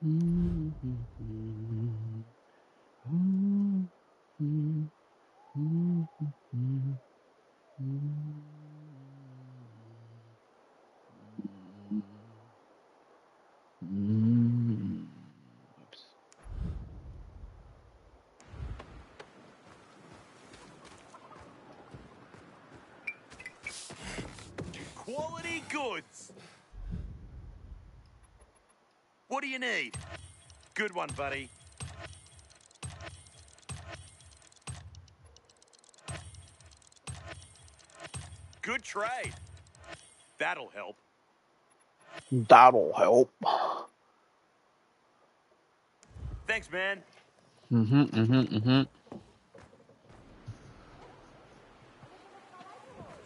Oops. Quality goods. What do you need? Good one, buddy. Good trade. That'll help. That'll help. Thanks, man.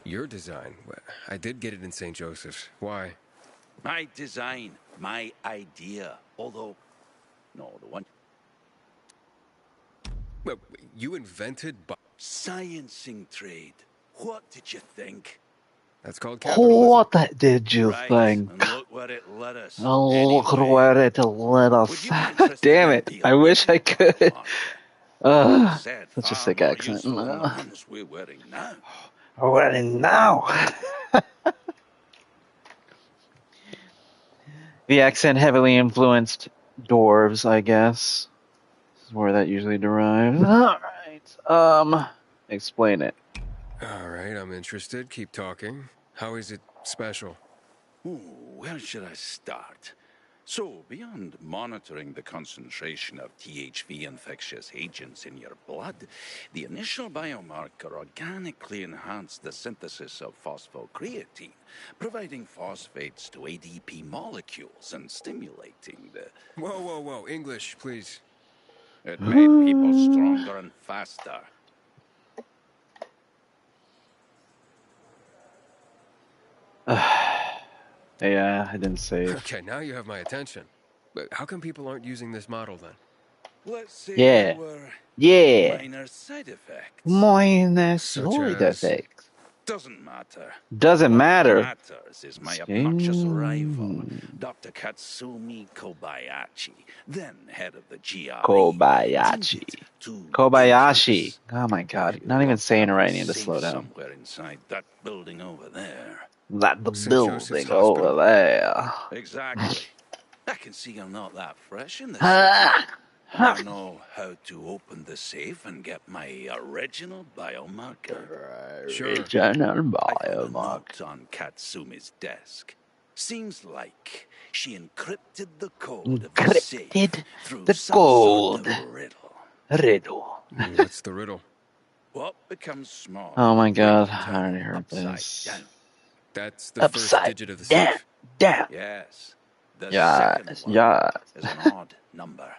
Your design? I did get it in St. Joseph's. Why? My design, my idea. Although, no, the one... Well, you invented... Sciencing trade. What did you think? That's called capitalism. What did you Right, think? and look where it led us. Oh, look Anyway, where it led us. would you be interested Damn in it. the I wish I original could. biomarker? Said Such a far sick more accent. useful than the ones we're wearing now. Wearing now. The accent heavily influenced dwarves, I guess. This is where that usually derives. Alright. Explain it. All right, I'm interested. Keep talking. How is it special? Ooh, where should I start? So, beyond monitoring the concentration of THV infectious agents in your blood, the initial biomarker organically enhanced the synthesis of phosphocreatine, providing phosphates to ADP molecules and stimulating the... Whoa. English, please. It made people stronger and faster. Yeah, I didn't save. Okay, now you have my attention. But how come people aren't using this model then? Let's say Yeah. there were Yeah. minor side effects. Minus Such side as? effects. Doesn't matter. Doesn't What matter. matters is my obnoxious rival, Dr. Katsumi Kobayashi, then head of the GRE. Kobayashi. Kobayashi. Oh my god. Not even saying it right. I need to slow down. Somewhere inside that building over there. That the St. Joseph's building over there. Exactly. I can see you're not that fresh in the city. I know how to open the safe and get my original biomarker. Sure. Original I found a biomarker. note on Katsumi's desk. Seems like she encrypted the code of the safe Encrypted through the some sort code. of riddle. Riddle. What's the riddle? What becomes small? Oh my god, when you I turn already it heard upside this. down? That's the first Upside digit of the down. safe. Down. Yes. The Yes, second one yes. is an odd number.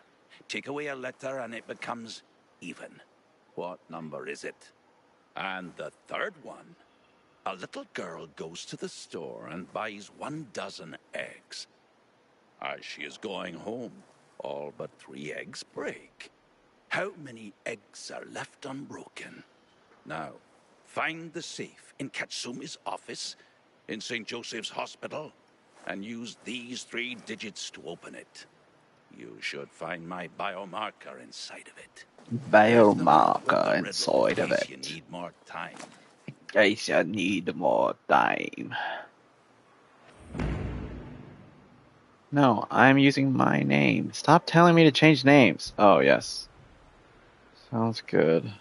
Take away a letter and it becomes even. What number is it? And the third one. A little girl goes to the store and buys 12 eggs. As she is going home, all but 3 eggs break. How many eggs are left unbroken? Now, find the safe in Katsumi's office, in St. Joseph's Hospital, and use these 3 digits to open it. You should find my biomarker inside of it. Biomarker inside of In case it. you need more time. In case you need more time. No, I'm using my name. Stop telling me to change names. Oh, yes. Sounds good.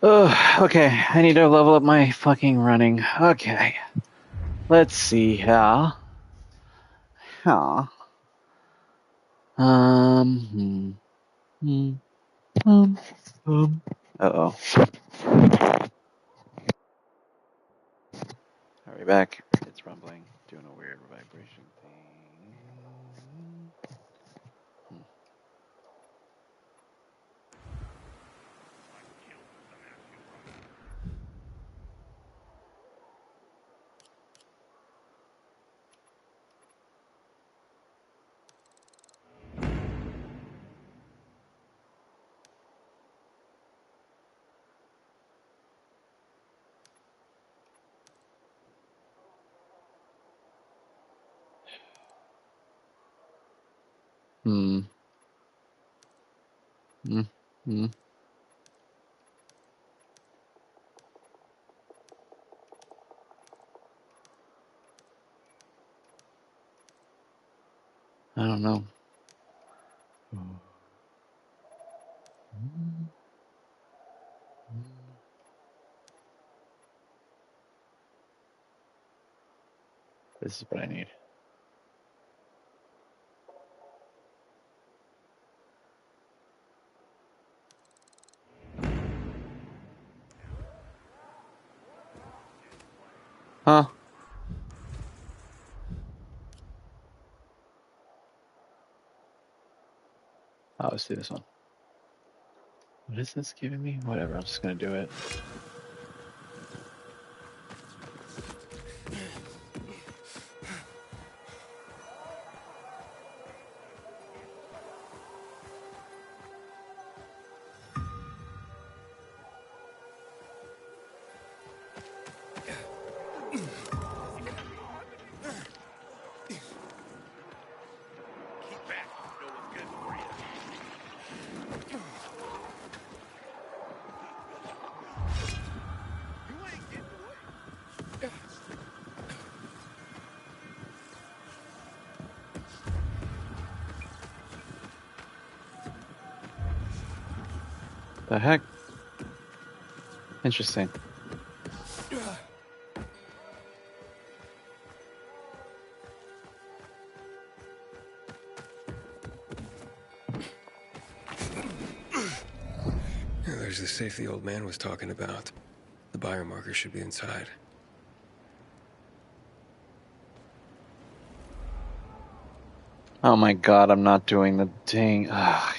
Okay, I need to level up my fucking running. Okay. Let's see how. Huh. Hmm, Uh-oh. Are we back? It's rumbling, doing a weird vibration thing. Hmm. Hmm. Hmm. I don't know. This is what I need. Huh? Oh, let's do this one. What is this giving me? Whatever, I'm just gonna do it. Keep back. You know what's good for you. You ain't getting away. The heck? Interesting. There's the safe the old man was talking about. The biomarker should be inside. Oh my god, I'm not doing the dang. Ugh.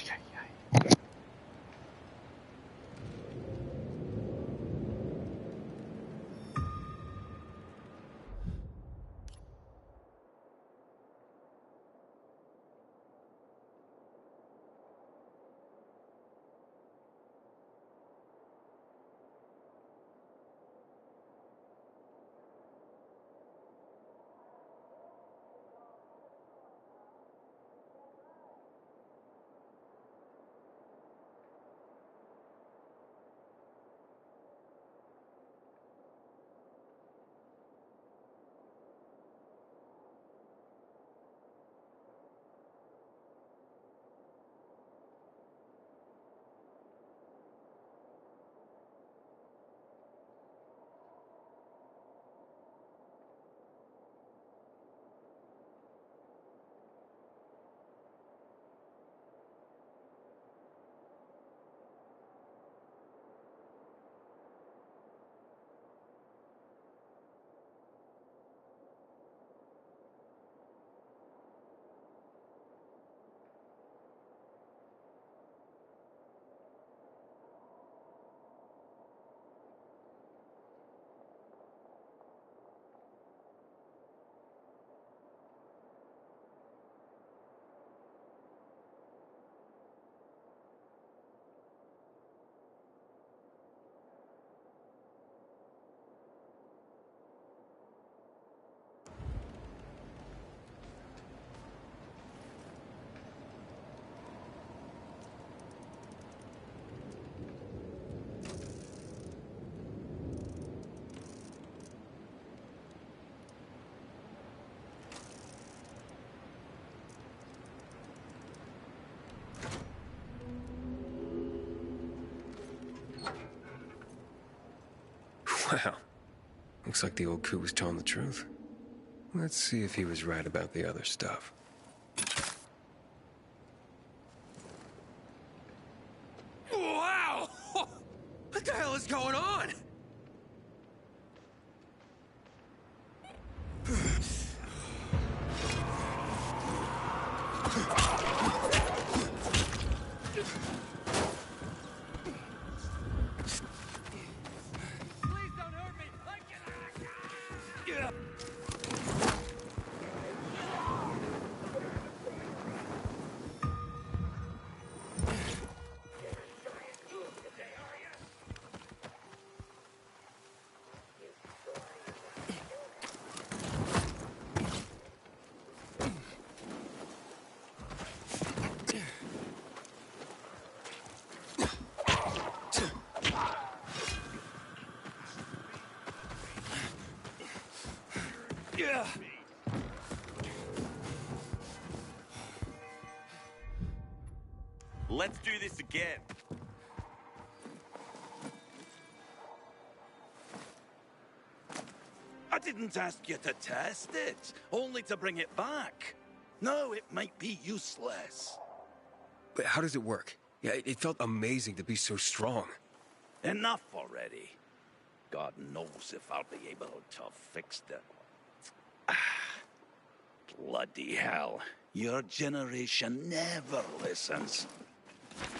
Wow. Looks like the old coot was telling the truth. Let's see if he was right about the other stuff. Wow! What the hell is going on? Yeah. Let's do this again. I didn't ask you to test it, only to bring it back. No, it might be useless. But how does it work? Yeah, it felt amazing to be so strong. Enough already. God knows if I'll be able to fix the... Bloody hell. Your generation never listens.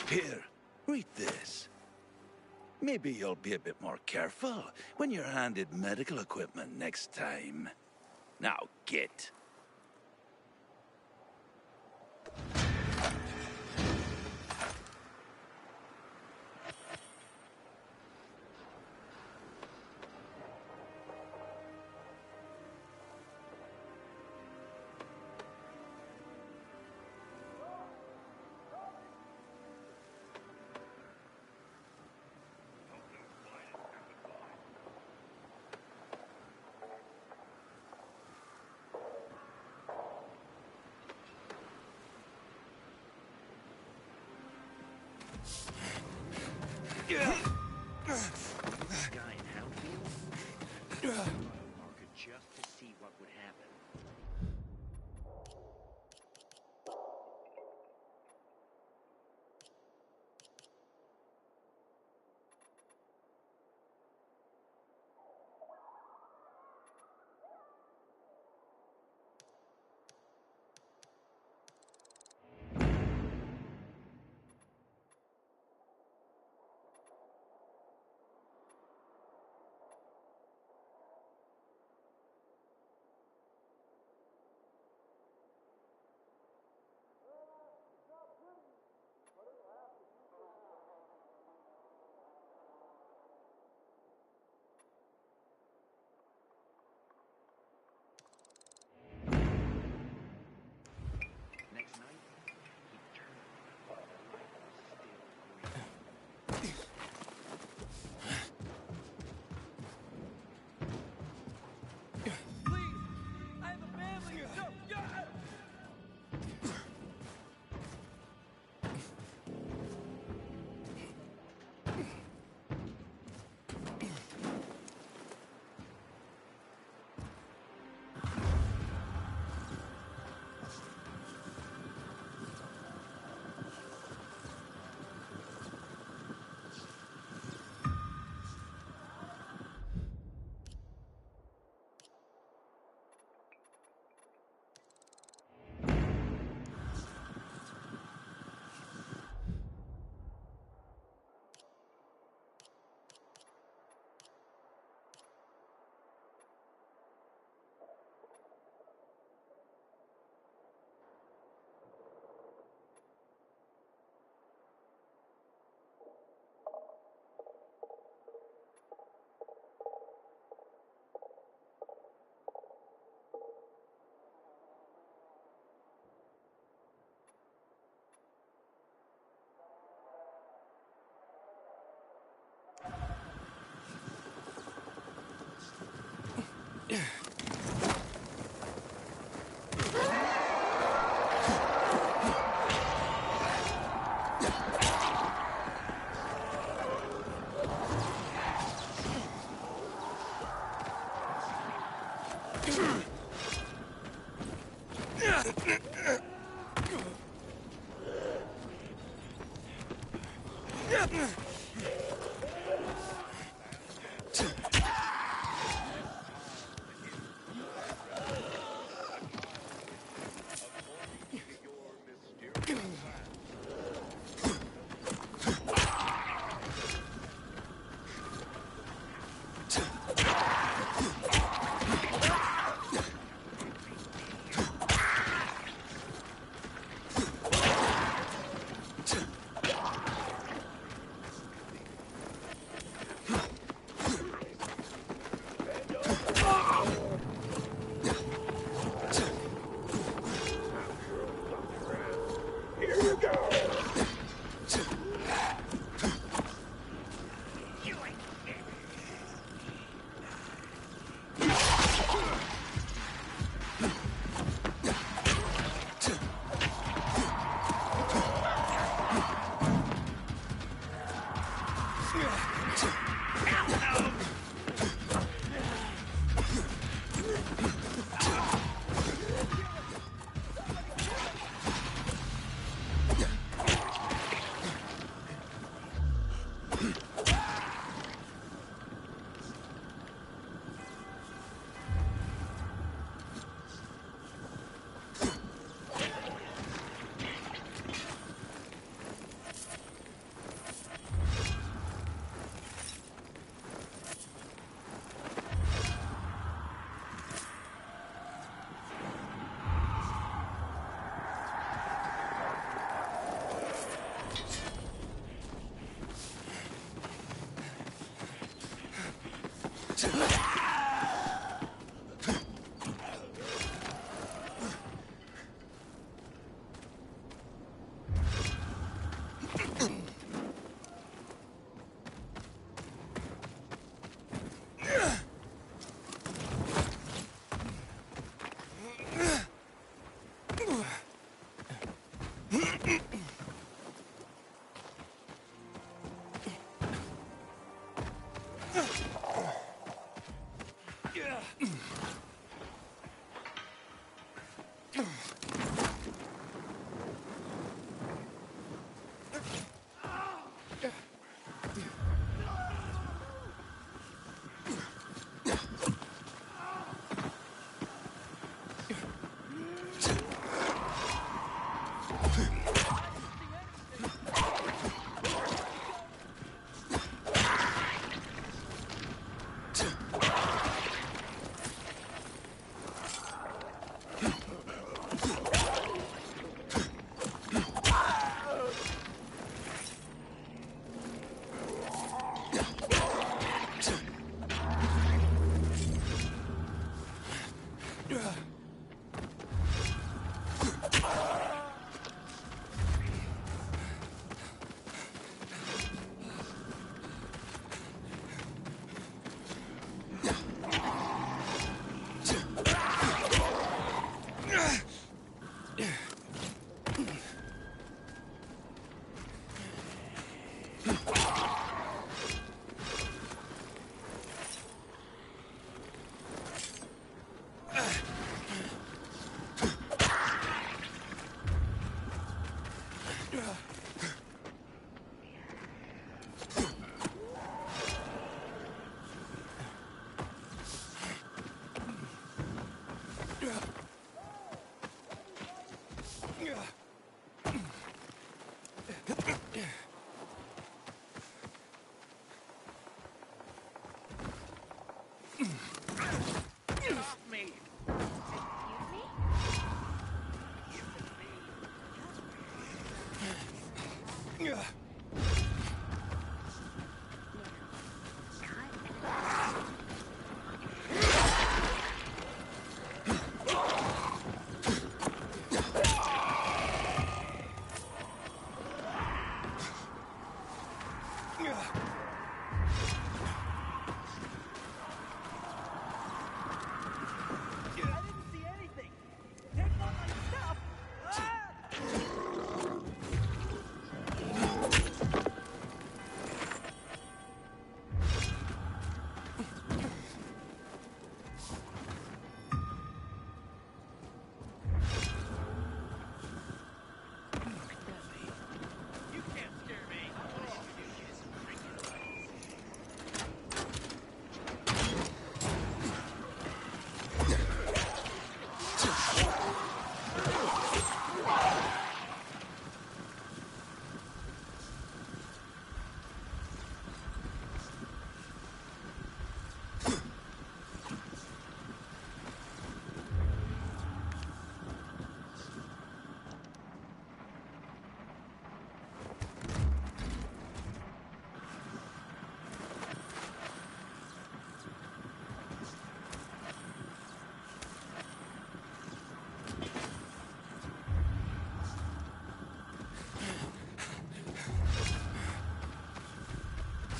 Here, read this. Maybe you'll be a bit more careful when you're handed medical equipment next time. Now get. Guy in Hounsfield? Market just to see what would happen.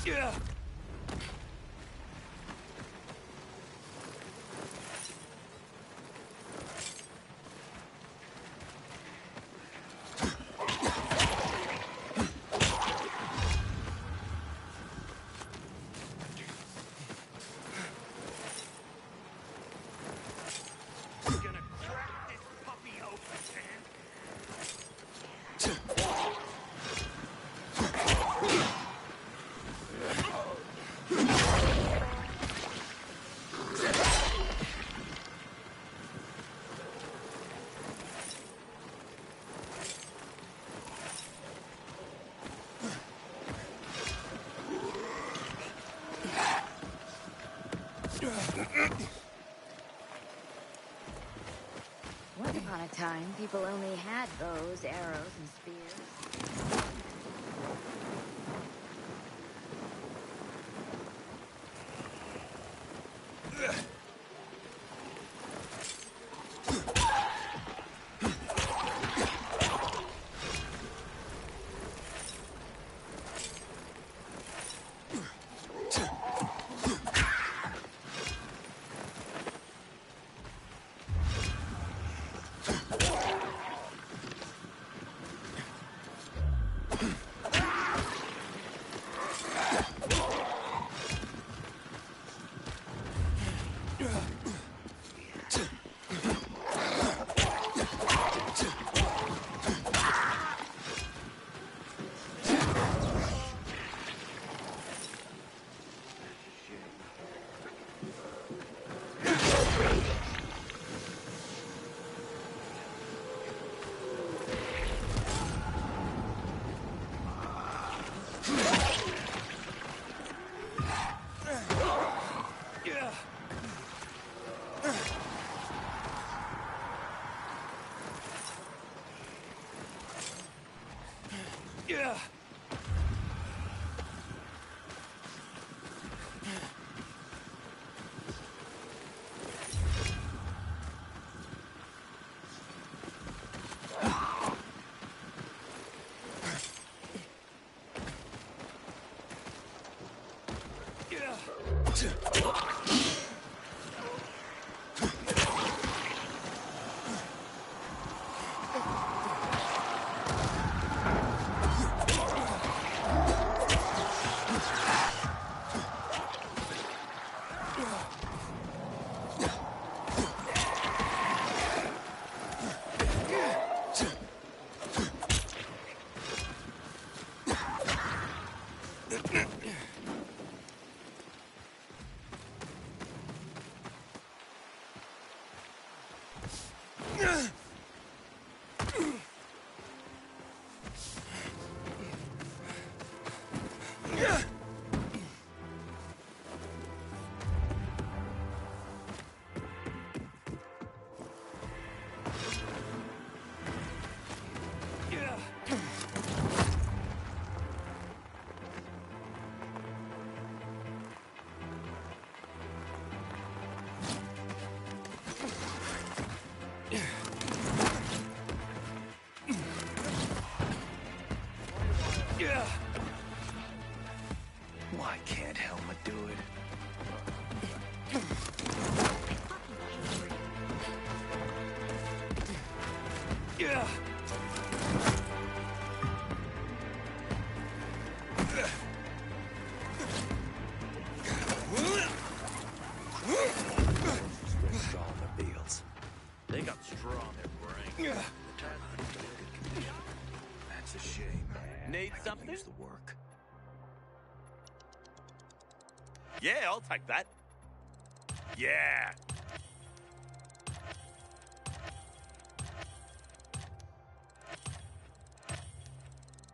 Gonna crack this puppy open, man. Once upon a time, people only had bows, arrows, and spears. Why can't Helmut do it? Straw on the wheels. They got straw on their brain. That's a shame. Need I could something? use the work. Yeah, I'll take that. Yeah.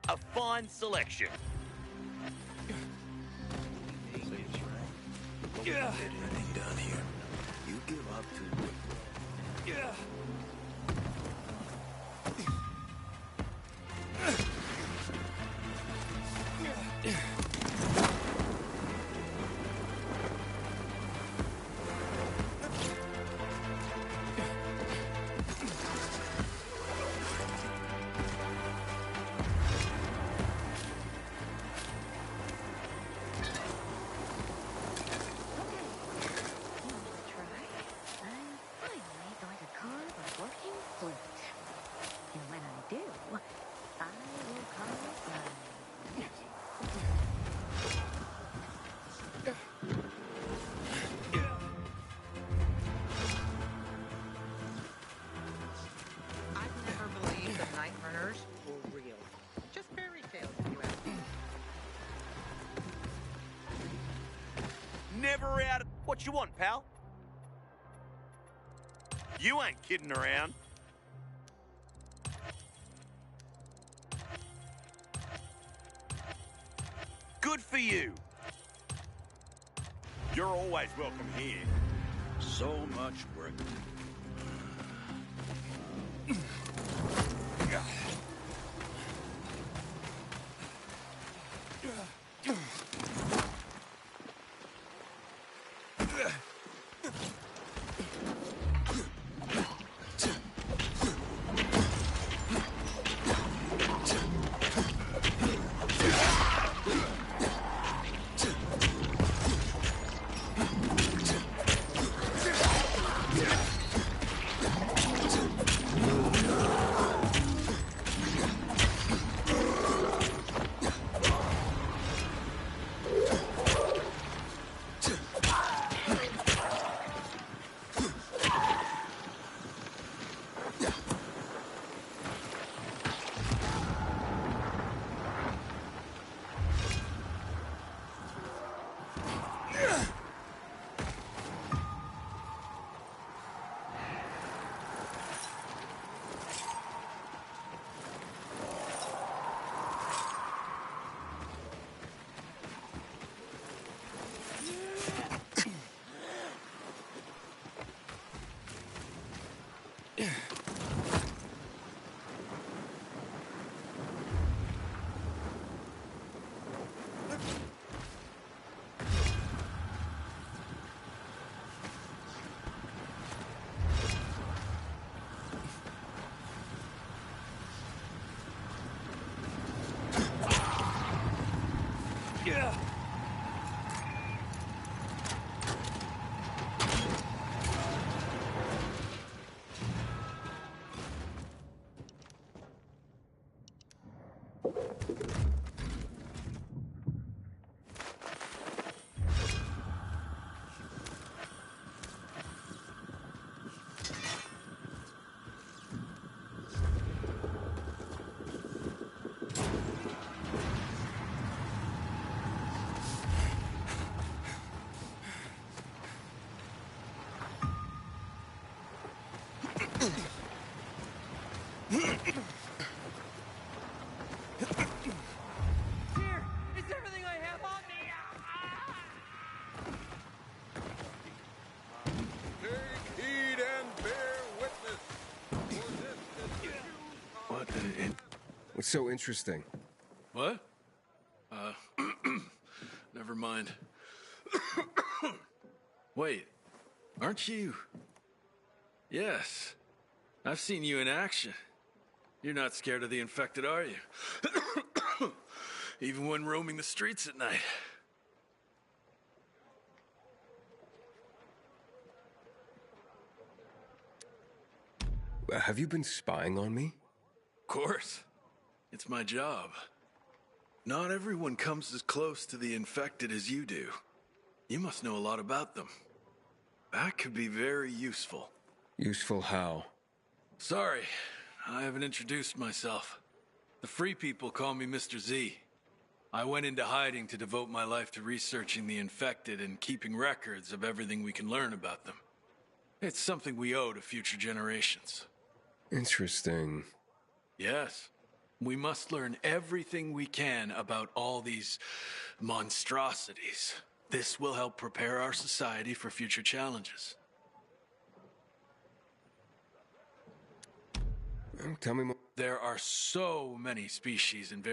A fine selection. Get anything done here. You give up too quickly. What you want, pal? You ain't kidding around. Good for you. You're always welcome here. So much work. Here is everything I have on me. Take heed and bear witness. For this is the What? What's so interesting? What? Never mind. Wait, aren't you? Yes, I've seen you in action. You're not scared of the infected, are you? Even when roaming the streets at night. Have you been spying on me? Of course. It's my job. Not everyone comes as close to the infected as you do. You must know a lot about them. That could be very useful. Useful how? Sorry, I haven't introduced myself. The Free People call me Mr. Z. I went into hiding to devote my life to researching the infected and keeping records of everything we can learn about them. It's something we owe to future generations. Interesting. Yes. We must learn everything we can about all these monstrosities. This will help prepare our society for future challenges. Tell me more. There are so many species and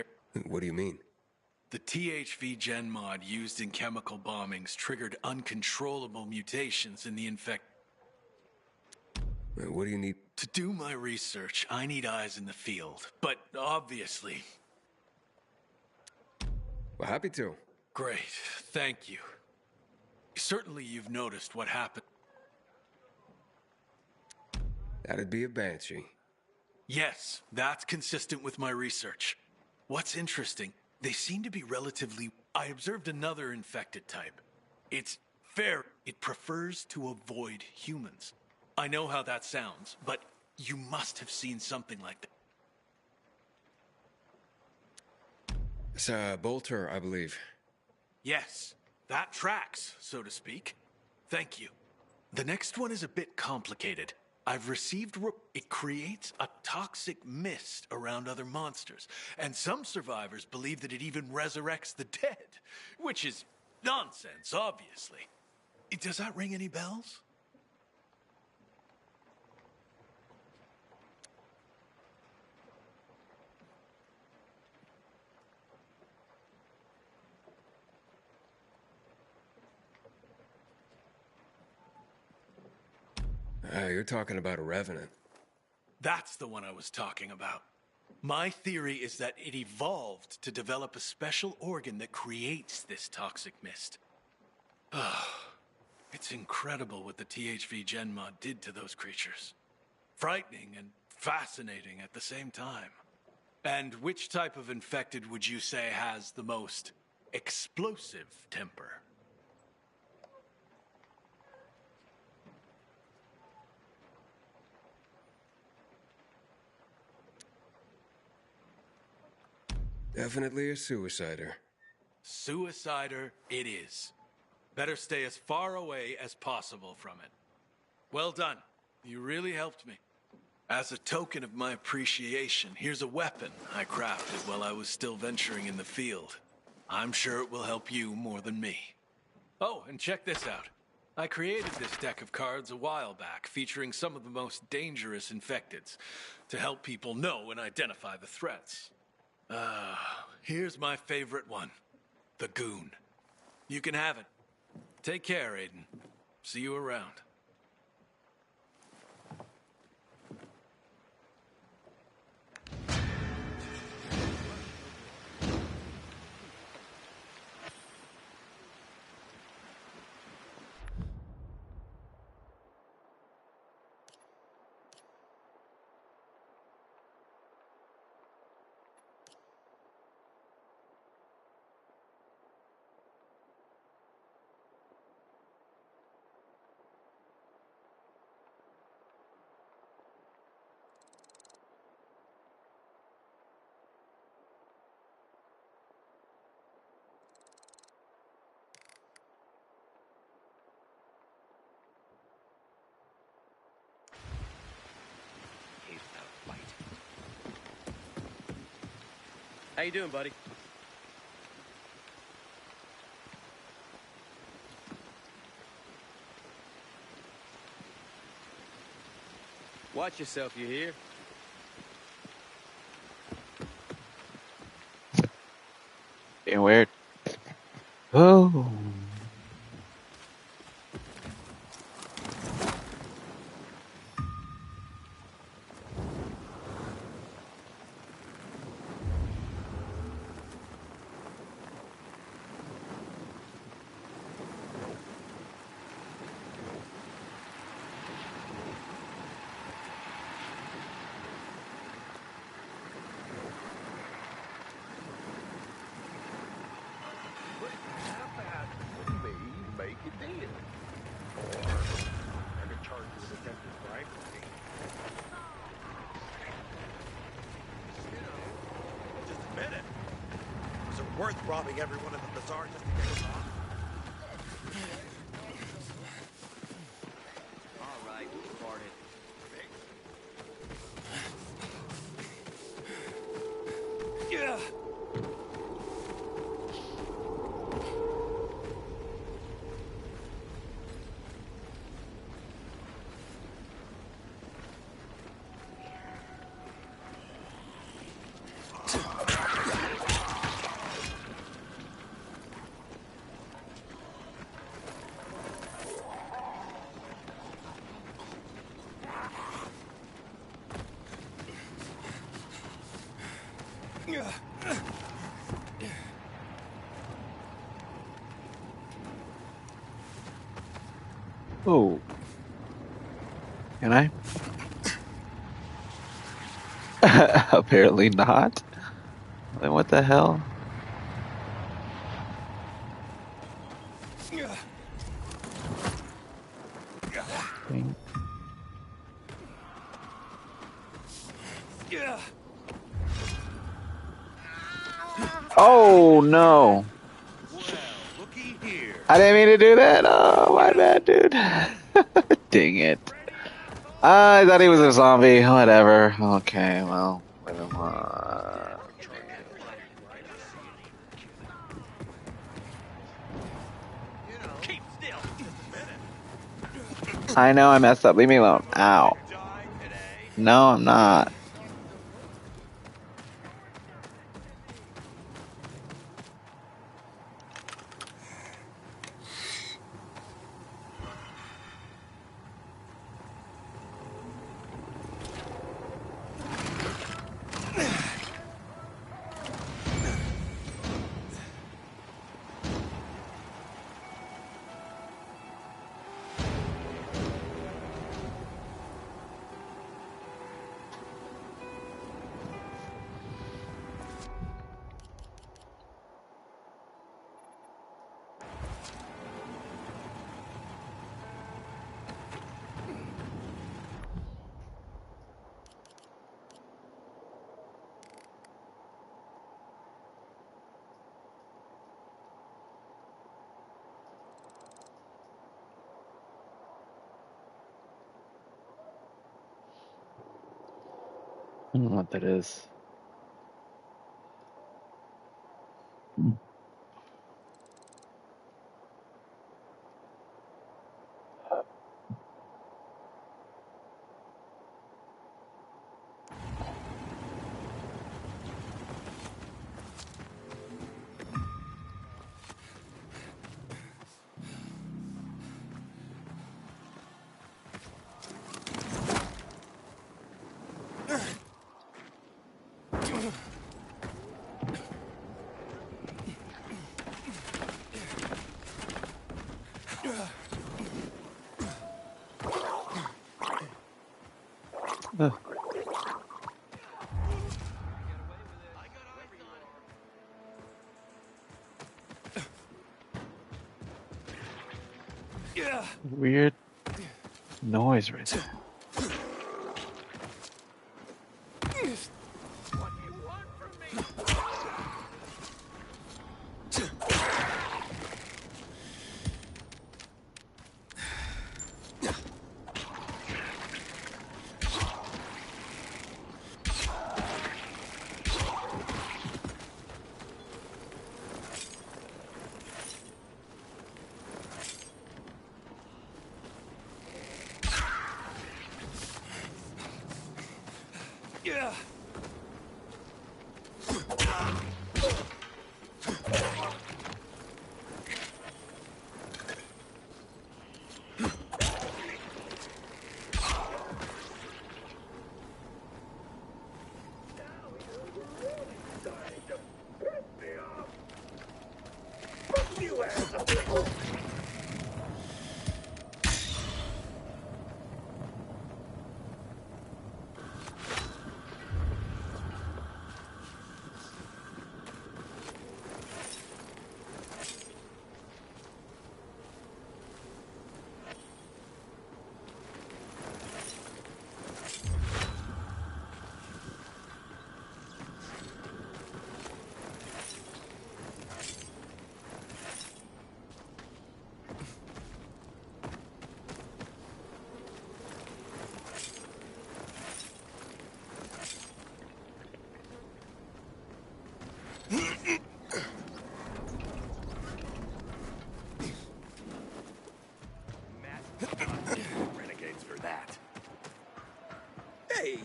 What do you mean? the THV gen mod used in chemical bombings triggered uncontrollable mutations in the infected. What do you need? To do my research, I need eyes in the field. But obviously... Well, happy to. Great, thank you. Certainly you've noticed what happened. That'd be a banshee. Yes, that's consistent with my research. What's interesting, they seem to be relatively... I observed another infected type. It's fair. It prefers to avoid humans. I know how that sounds, but you must have seen something like that. It's a bolter, I believe. Yes, that tracks, so to speak. Thank you. The next one is a bit complicated. I've received... It creates a toxic mist around other monsters, and some survivors believe that it even resurrects the dead, which is nonsense, obviously. Does that ring any bells? You're talking about a revenant. That's the one I was talking about. My theory is that it evolved to develop a special organ that creates this toxic mist. It's incredible what the THV Gen mod did to those creatures. Frightening and fascinating at the same time. And which type of infected would you say has the most explosive temper? Definitely a suicider. Suicider it is. Better stay as far away as possible from it. Well done. You really helped me. As a token of my appreciation, here's a weapon I crafted while I was still venturing in the field. I'm sure it will help you more than me. Oh, and check this out. I created this deck of cards a while back, featuring some of the most dangerous infecteds, to help people know and identify the threats. Here's my favorite one. The Goon. You can have it. Take care, Aiden. See you around. How you doing, buddy? Watch yourself, you hear? Being weird. Oh. Worth robbing everyone in the bazaar just to get him off? All right, started. Yeah. Oh. Can I? Apparently not. Then what the hell? Thing. Oh no. Well, looky here. I didn't mean to do that. Oh, my bad, dude. Dang it. I thought he was a zombie. Whatever. Okay, well, live him Keep still. I know I messed up. Leave me alone. Ow. No, I'm not. I don't know what that is. Uh, weird noise right there. What do you want from me? Renegades for that. Hey,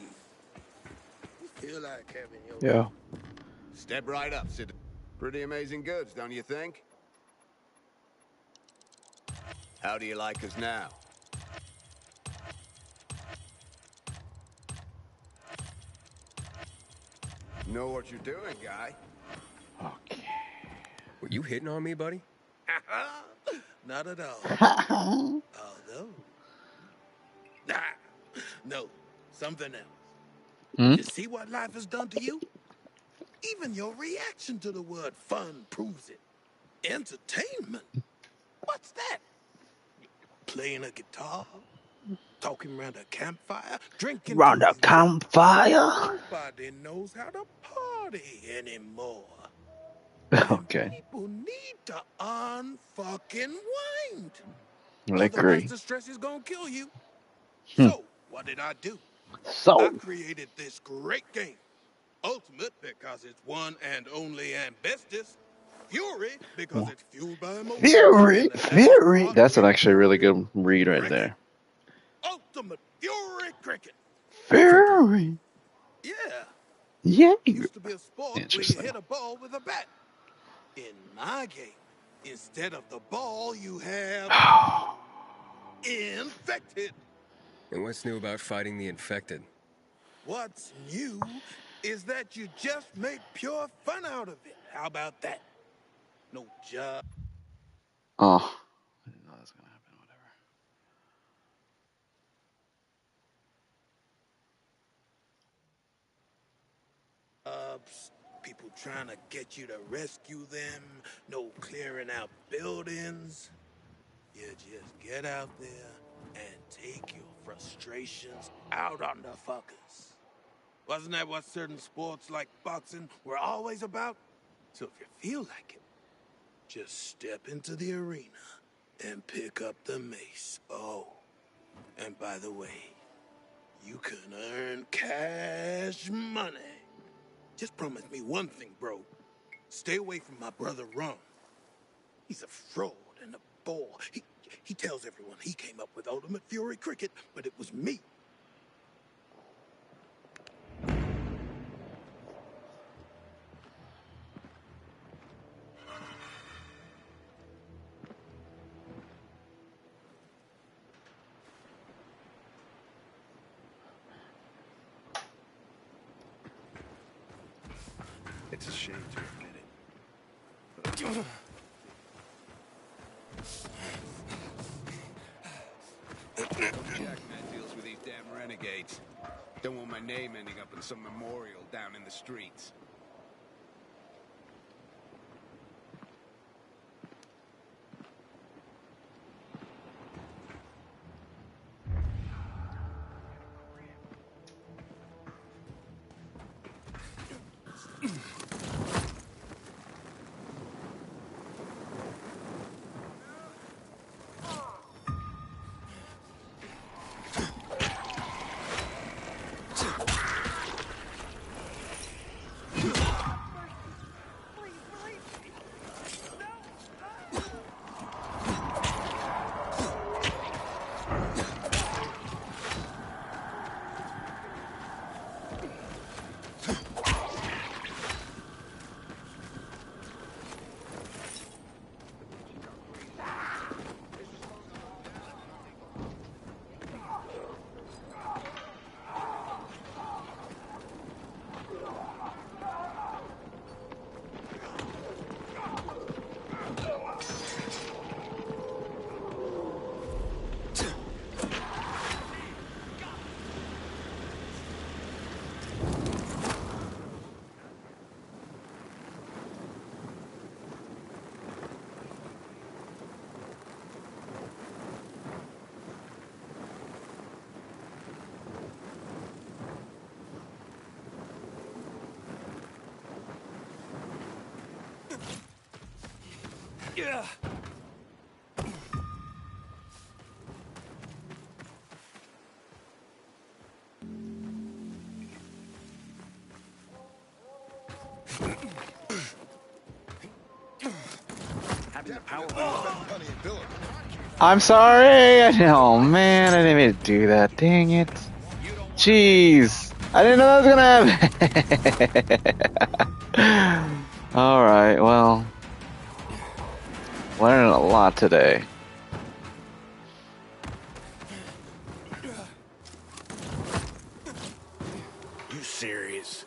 you feel like having your Yeah. Step right up, citizen. Pretty amazing goods, don't you think? How do you like us now? Know what you're doing, guy? Okay. Were you hitting on me, buddy? Not at all. Although, no, something else. Hmm? You see what life has done to you? Even your reaction to the word fun proves it. Entertainment? What's that? Playing a guitar? Talking around a campfire? Drinking till Round a you drunk? campfire? Nobody knows how to party anymore. And Okay. people need to unfucking wind. I Otherwise, agree. the stress is gonna kill you. Hmm. So, what did I do? I So, created this great game. Ultimate because it's one and only and bestest. Fury because it's fueled by emotion. Fury, And the best Fury. part, That's an actually really good read right cricket. there. Ultimate Fury cricket. Fury. Yeah. Yeah. Used to be a sport where you Interesting. hit a ball with a bat. In my game, instead of the ball, you have infected. And what's new about fighting the infected? What's new is that you just make pure fun out of it. How about that? No job. Oh, I didn't know that was gonna happen. People trying to get you to rescue them, no clearing out buildings. You just get out there and take your frustrations out on the fuckers. Wasn't that what certain sports like boxing were always about? So if you feel like it, just step into the arena and pick up the mace. Oh, and by the way, you can earn cash money. Just promise me one thing, bro. Stay away from my brother Ron. He's a fraud and a bore. He tells everyone he came up with Ultimate Fury Cricket, but it was me. It's a shame to admit it. Jackman deals with these damn renegades. Don't want my name ending up in some memorial down in the streets. Yeah. Having the power. I'm sorry. Oh man, I didn't mean to do that. Dang it. Jeez. I didn't know that was gonna happen. Alright, well. Learning a lot today. You serious?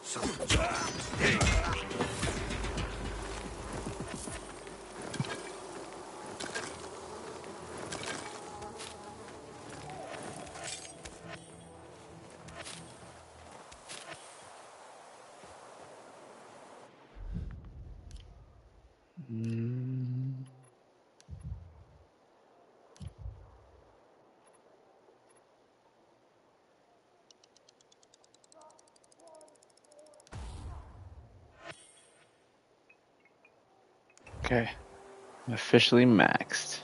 Okay. Officially maxed.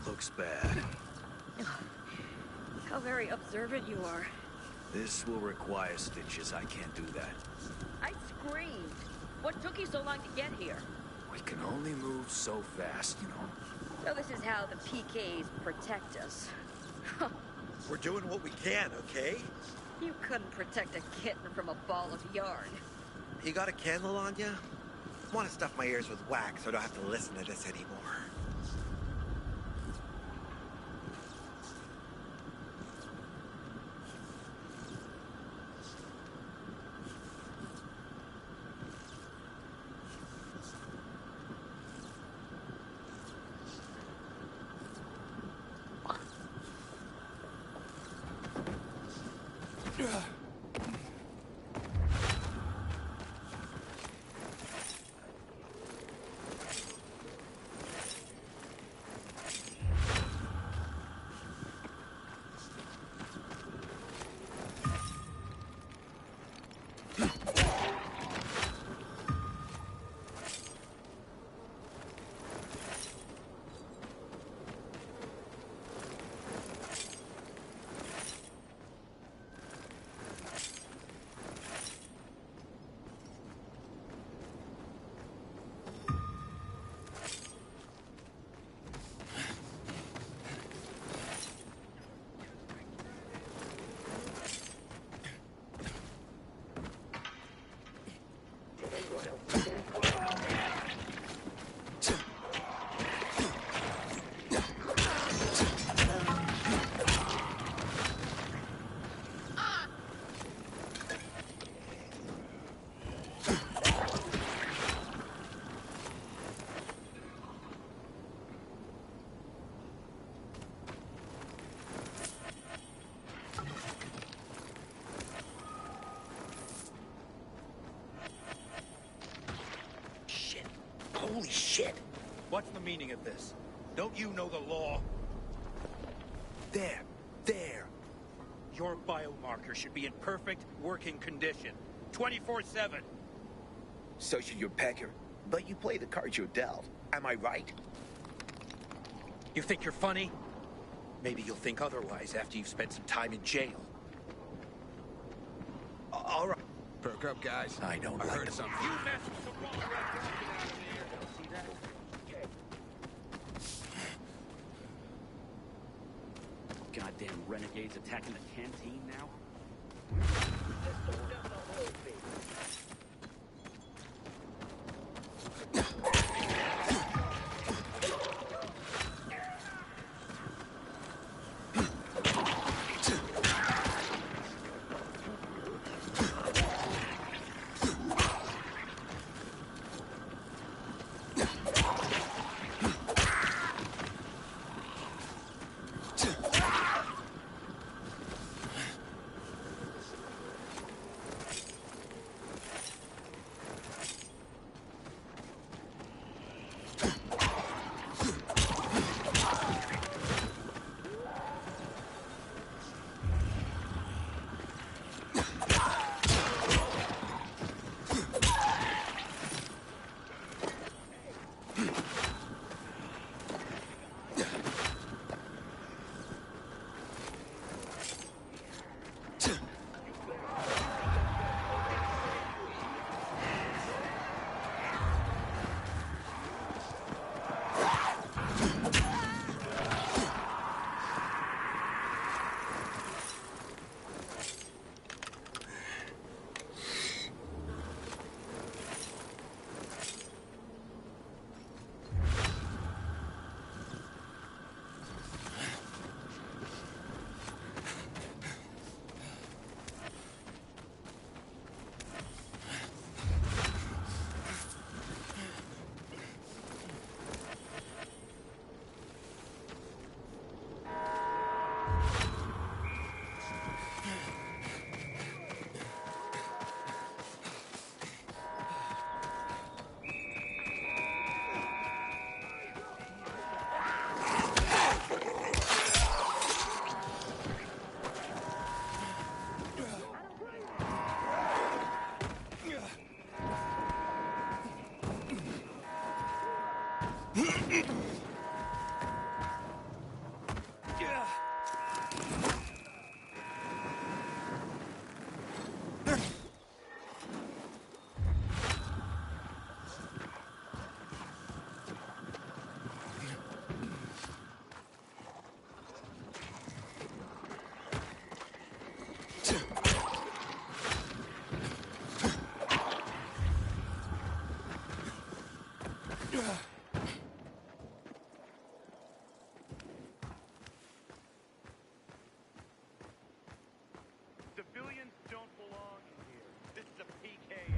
Looks bad. How very observant you are. This will require stitches. I can't do that. I screamed. What took you so long to get here? We can only move so fast, you know. So this is how the PKs protect us. We're doing what we can, okay? You couldn't protect a kitten from a ball of yarn. You got a candle on ya? I want to stuff my ears with wax so I don't have to listen to this anymore. Holy shit! What's the meaning of this? Don't you know the law? There. Your biomarker should be in perfect working condition. 24/7. So should your pecker. But you play the cards you're dealt. Am I right? You think you're funny? Maybe you'll think otherwise after you've spent some time in jail. All right. Perk up, guys. I don't I like heard them. something. You messed with the wrong red. See that? Goddamn renegades attacking the canteen now? Civilians don't belong here. This is a PK.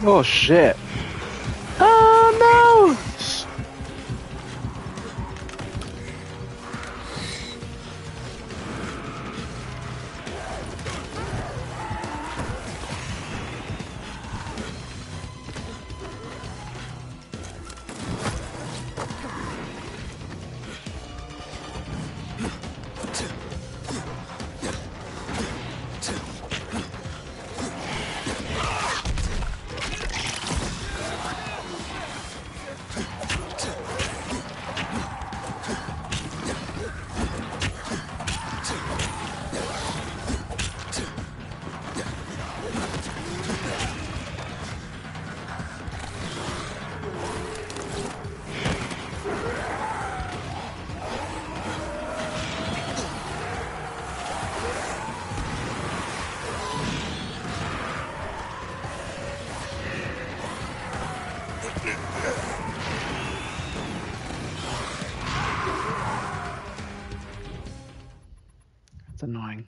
Oh shit. Oh no! That's annoying.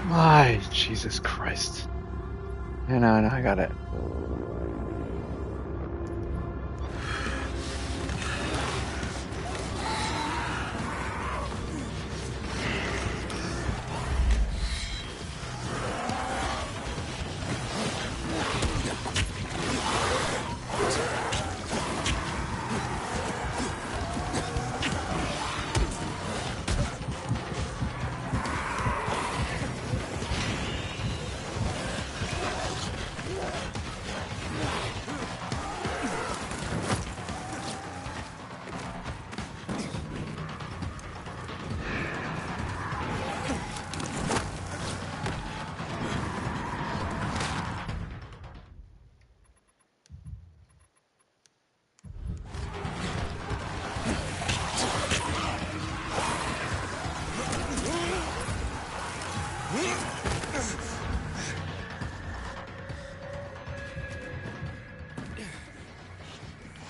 Why, Jesus Christ. I know, I got it.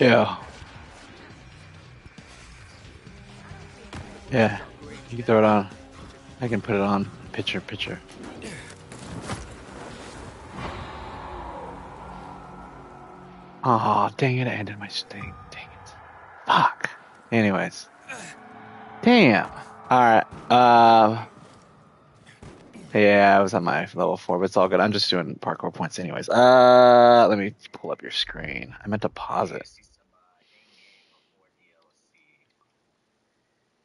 Yeah. Yeah. You can throw it on. I can put it on. Picture. Oh, dang it. I ended my sting. Dang it. Fuck. Anyways. Damn. Alright. Yeah, I was on my level 4, but it's all good. I'm just doing parkour points anyways. Let me pull up your screen. I meant to pause it.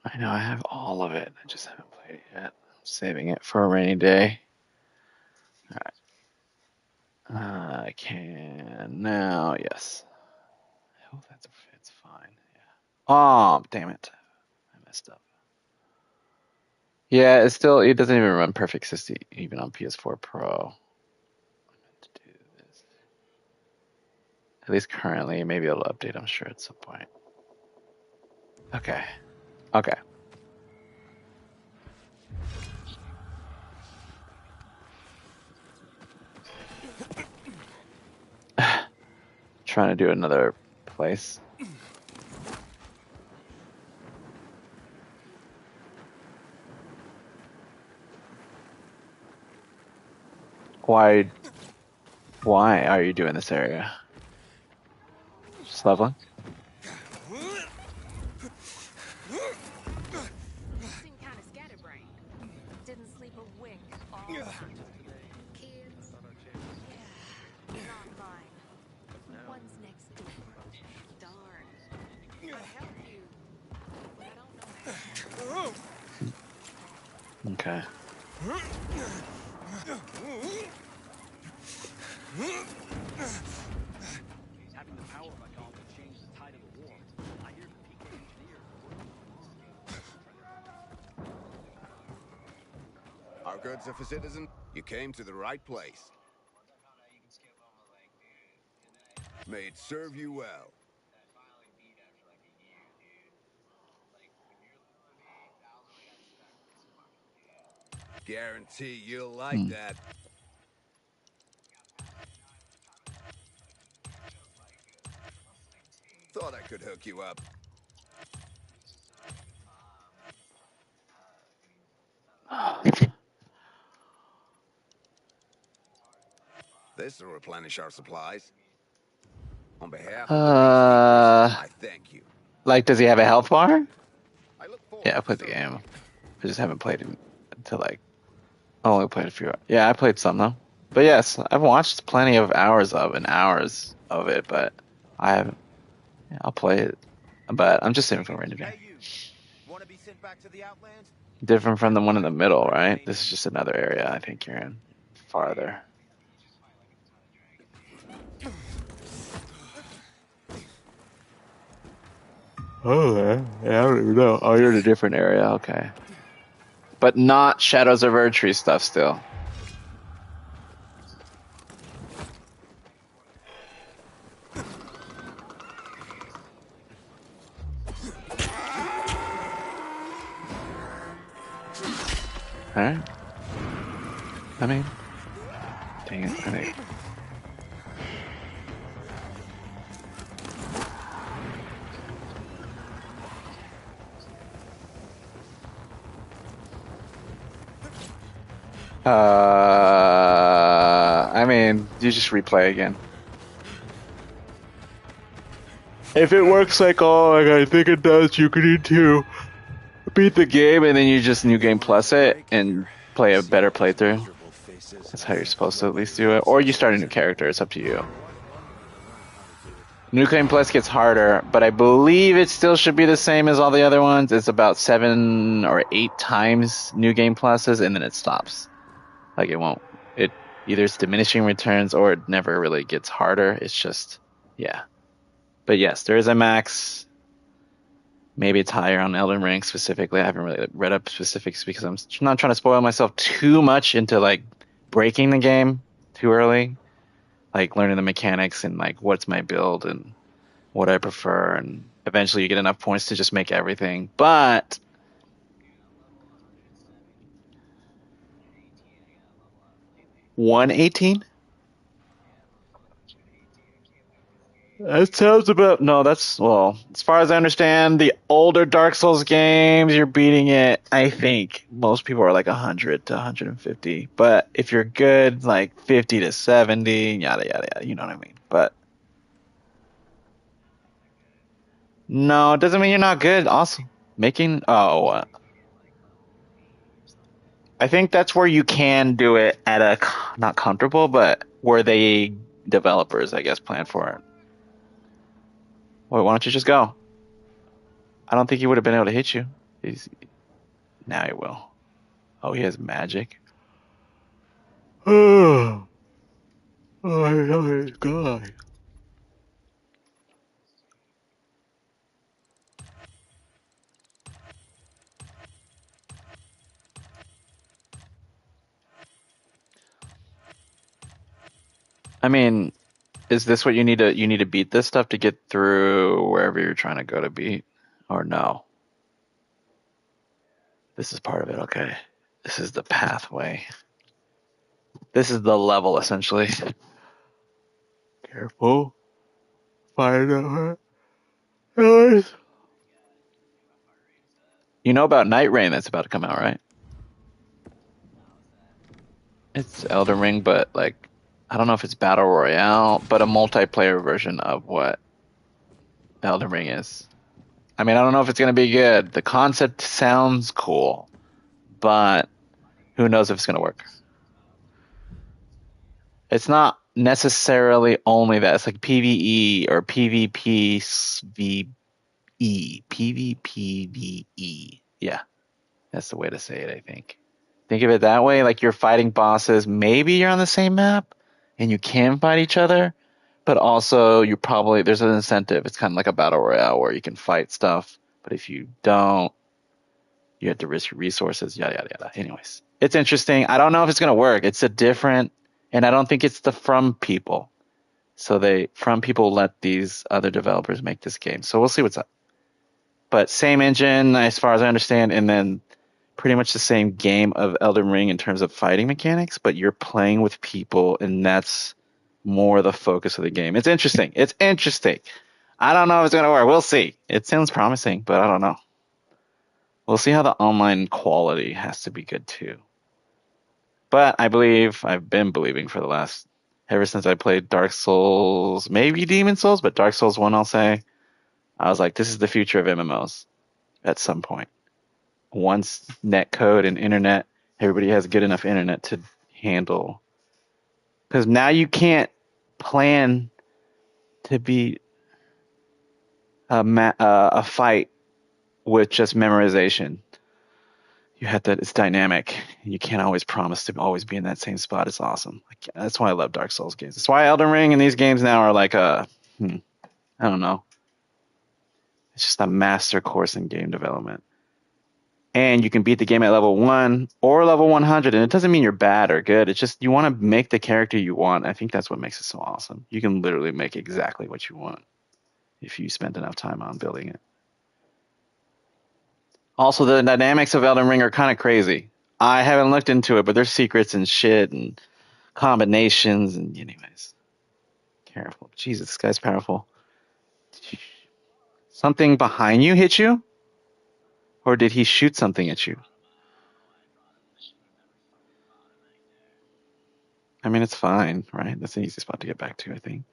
I know, I have all of it. I just haven't played it yet. I'm saving it for a rainy day. Alright. I can now. Yes. Oh, it's fine. Yeah. Oh, damn it! I messed up. Yeah, it doesn't even run perfect 60 even on PS4 Pro. I meant to do this. At least currently, maybe it'll update. I'm sure at some point. Okay. Okay. Trying to do another place. Why are you doing this area? Just leveling? Seemed kind of scatterbrained. Didn't sleep a wink all night. Kids? Yeah, not mine. One's next door. Darn. I'd help you, but I don't know how. Okay. Having the power of a god will change the tide of the war. I hear the PK engineer Our good sir citizen, you came to the right place. May it serve you well. Guarantee you'll like that. Thought I could hook you up. This will replenish our supplies. On behalf of the peacekeepers, I thank you. Like, does he have a health bar? I look forward Yeah, I played the game. I just haven't played it until I only played a few. Yeah, I played some though. But yes, I've watched plenty of hours of it, but I haven't. Yeah, I'll play it, but I'm just saving for rain today. Hey, you. Want to be sent back to the Outlands? Different from the one in the middle, right? This is just another area I think you're in. Farther. Oh, yeah, I don't even know. Oh, you're in a different area. Okay. But not Shadows of Erdtree stuff still. Alright. I mean, dang it. I think. I mean, you just replay again. If it works like I think it does, you can need to beat the game and then you just New Game Plus it and play a better playthrough. That's how you're supposed to at least do it. Or you start a new character, it's up to you. New Game Plus gets harder, but I believe it still should be the same as all the other ones. It's about 7 or 8 times New Game Pluses and then it stops. Like it won't. It either it's diminishing returns or it never really gets harder. It's just, yeah. But yes, there is a max. Maybe it's higher on Elden Ring specifically. I haven't really read up specifics because I'm not trying to spoil myself too much into like breaking the game too early. Like learning the mechanics and like what's my build and what I prefer. And eventually you get enough points to just make everything. But 118? That sounds about no. That's well, as far as I understand, the older Dark Souls games, you're beating it. I think most people are like 100 to 150, but if you're good, like 50 to 70, yada yada yada. You know what I mean? But no, it doesn't mean you're not good. Awesome, making I think that's where you can do it at a not comfortable, but where they developers, I guess, plan for it. Wait, why don't you just go? I don't think he would have been able to hit you. Now he will. Oh, he has magic. Oh, Oh my god. I mean, is this what you need to beat this stuff to get through wherever you're trying to go to beat? Or no? This is part of it, okay. This is the pathway. This is the level essentially. Careful. Find out. You know about Night Rain that's about to come out, right? It's Elden Ring, but like I don't know if it's Battle Royale, but a multiplayer version of what Elden Ring is. I mean, I don't know if it's gonna be good. The concept sounds cool, but who knows if it's gonna work. It's not necessarily only that. It's like PvE or PvPvE. PvPvE. Yeah, that's the way to say it, I think. Think of it that way, like you're fighting bosses. Maybe you're on the same map and you can fight each other, but also you probably there's an incentive. It's kind of like a battle royale where you can fight stuff, but if you don't, you have to risk your resources. Yada yada yada. Anyways, it's interesting. I don't know if it's gonna work. It's a different, and I don't think it's the From people. So From people let these other developers make this game. So we'll see what's up. But same engine as far as I understand, and then pretty much the same game of Elden Ring in terms of fighting mechanics, but you're playing with people, and that's more the focus of the game. It's interesting. It's interesting. I don't know if it's going to work. We'll see. It sounds promising, but I don't know. We'll see how the online quality has to be good too. But I've been believing for the last, ever since I played Dark Souls, maybe Demon Souls, but Dark Souls 1, I'll say, I was like, this is the future of MMOs at some point. Once netcode and internet, everybody has good enough internet to handle. Because now you can't plan to beat a fight with just memorization. You have to. It's dynamic. You can't always promise to always be in that same spot. It's awesome. That's why I love Dark Souls games. That's why Elden Ring and these games now are like I don't know. It's just a master course in game development. And you can beat the game at level 1 or level 100, and it doesn't mean you're bad or good. It's just you want to make the character you want. I think that's what makes it so awesome. You can literally make exactly what you want if you spend enough time on building it. Also, the dynamics of Elden Ring are kind of crazy. I haven't looked into it, but there's secrets and shit and combinations and anyways. Careful. Jesus, this guy's powerful. Something behind you hit you? Or did he shoot something at you? I mean, it's fine, right? That's an easy spot to get back to, I think.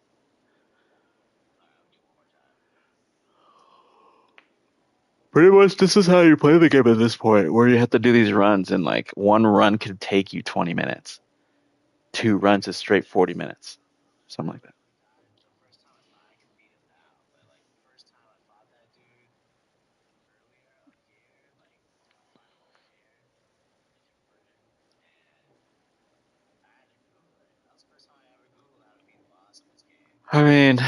Pretty much, this is how you play the game at this point, where you have to do these runs, and like one run could take you 20 minutes. 2 runs is straight 40 minutes. Something like that. I mean,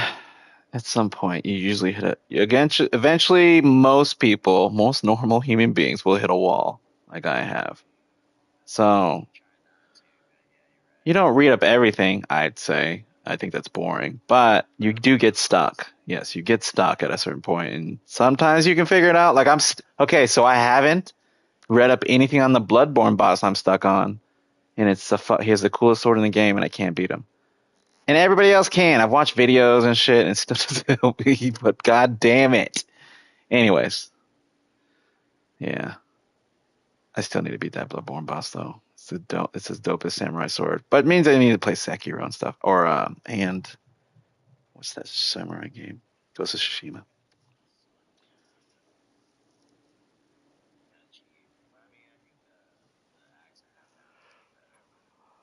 at some point, you usually hit it. Eventually, most people, most normal human beings will hit a wall, like I have. So, you don't read up everything, I'd say. I think that's boring. But you do get stuck. Yes, you get stuck at a certain point, and sometimes you can figure it out. Like, okay, so I haven't read up anything on the Bloodborne boss I'm stuck on, and he has the coolest sword in the game, and I can't beat him. And everybody else can. I've watched videos and shit, and stuff doesn't help me, but god damn it. Anyways, yeah. I still need to beat that Bloodborne boss, though. It's as dope as Samurai Sword. But it means I need to play Sekiro and stuff. Or, and what's that samurai game? Ghost of Tsushima.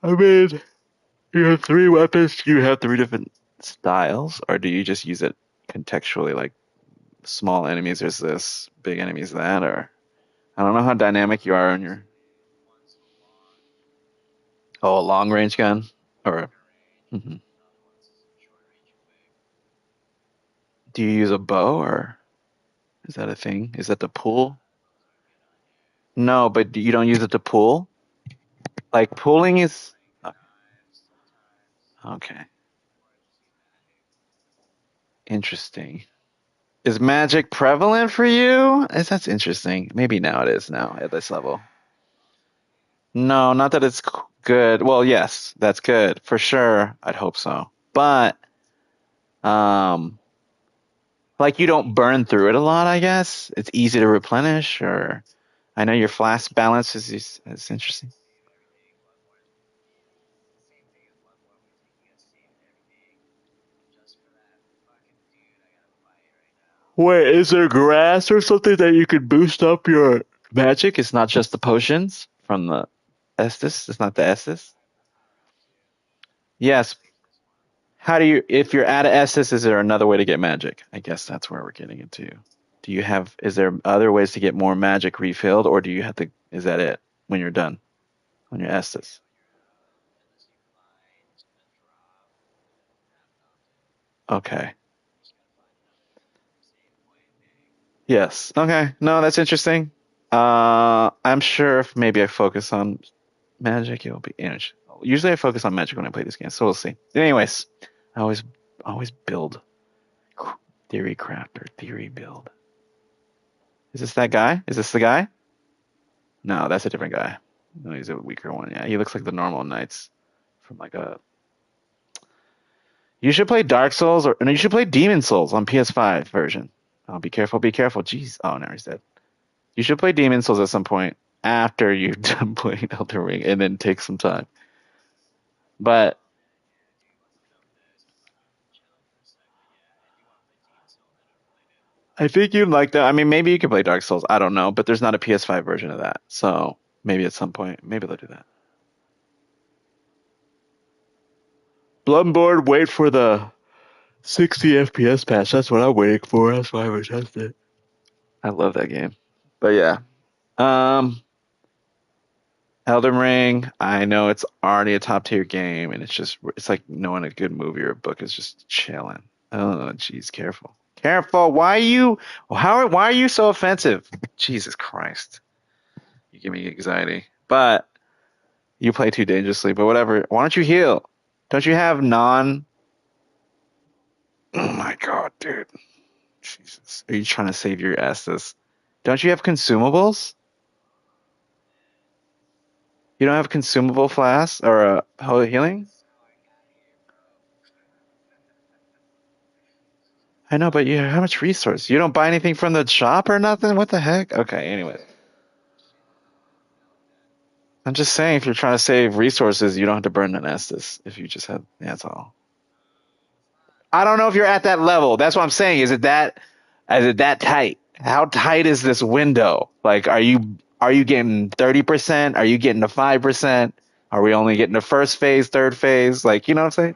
I mean, you have 3 weapons. Do you have 3 different styles? Or do you just use it contextually, like small enemies is this, big enemies that? Or I don't know how dynamic you are on your. Oh, a long range gun? Or. Mhm. Do you use a bow or is that a thing? Is that the pool? No, but you don't use it to pool? Like pooling is okay. Interesting. Is magic prevalent for you? That's interesting. Maybe now it is now at this level. No, not that it's good. Well, yes, that's good for sure. I'd hope so. But um like you don't burn through it a lot, I guess. It's easy to replenish or I know your flask balance is interesting. Wait, is there grass or something that you could boost up your magic? It's not just the potions from the Estus. It's not the Estus. Yes. How do you, if you're out of Estus, is there another way to get magic? I guess that's where we're getting into. Do you have, is there other ways to get more magic refilled, or do you have to, is that it when you're done on your Estus? Okay. Yes. Okay. No, that's interesting. I'm sure if maybe I focus on magic, it'll be interesting. Usually I focus on magic when I play this game, so we'll see. Anyways, I always build theory crafter, theory build. Is this that guy? Is this the guy? No, that's a different guy. No, he's a weaker one. Yeah, he looks like the normal knights from like a. You should play Dark Souls or no, you should play Demon Souls on PS5 version. Oh, be careful, be careful. Jeez. Oh, now he's dead. You should play Demon Souls at some point after you've done playing Elden Ring, and then take some time. But I think you'd like that. I mean, maybe you could play Dark Souls. I don't know, but there's not a PS5 version of that. So maybe at some point, maybe they'll do that. Blood and Board, wait for the 60 FPS patch. That's what I'm waiting for. That's why I would test it. I love that game. But yeah. Um, Elden Ring, I know it's already a top tier game, and it's like knowing a good movie or a book is just chilling. Oh, jeez, careful. Careful. Why are you so offensive? Jesus Christ. You give me anxiety. But you play too dangerously, but whatever. Why don't you heal? Don't you have non. Oh my god, dude. Jesus. Are you trying to save your asses? Don't you have consumables? You don't have consumable flasks or healing? I know, but how much resource? You don't buy anything from the shop or nothing? What the heck? Okay, anyway. I'm just saying, if you're trying to save resources, you don't have to burn an Estus. If you just have, yeah, that's all. I don't know if you're at that level. That's what I'm saying. Is it that tight? How tight is this window? Like, are you getting 30%? Are you getting to 5%? Are we only getting the first phase, third phase? Like, you know what I'm saying?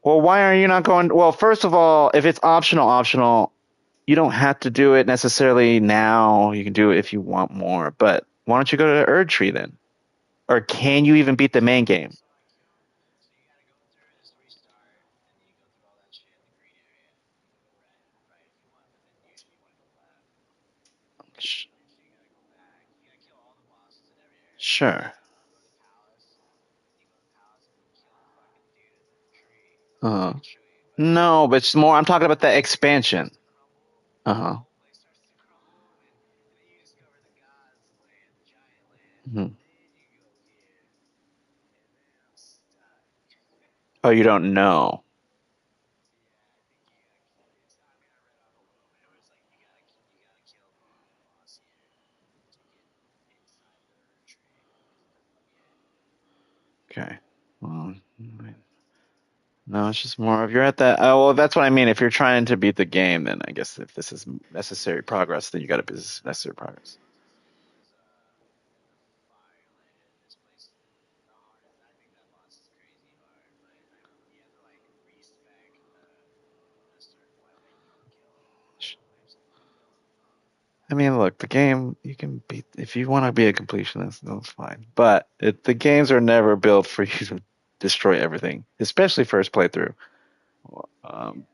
Well, why are you not going? Well, first of all, if it's optional, you don't have to do it necessarily now. You can do it if you want more. But why don't you go to the Erd Tree then? Or can you even beat the main game? Sure. Uh-huh. No, but it's more. I'm talking about the expansion. Uh huh. Hmm. Oh, you don't know. Okay. Well, no, it's just more of you're at that. Oh, well, that's what I mean. If you're trying to beat the game, then I guess if this is necessary progress, then you got to be necessary progress. I mean, look, the game you can beat if you want to be a completionist, that's fine. But the games are never built for you to destroy everything, especially first playthrough. Um,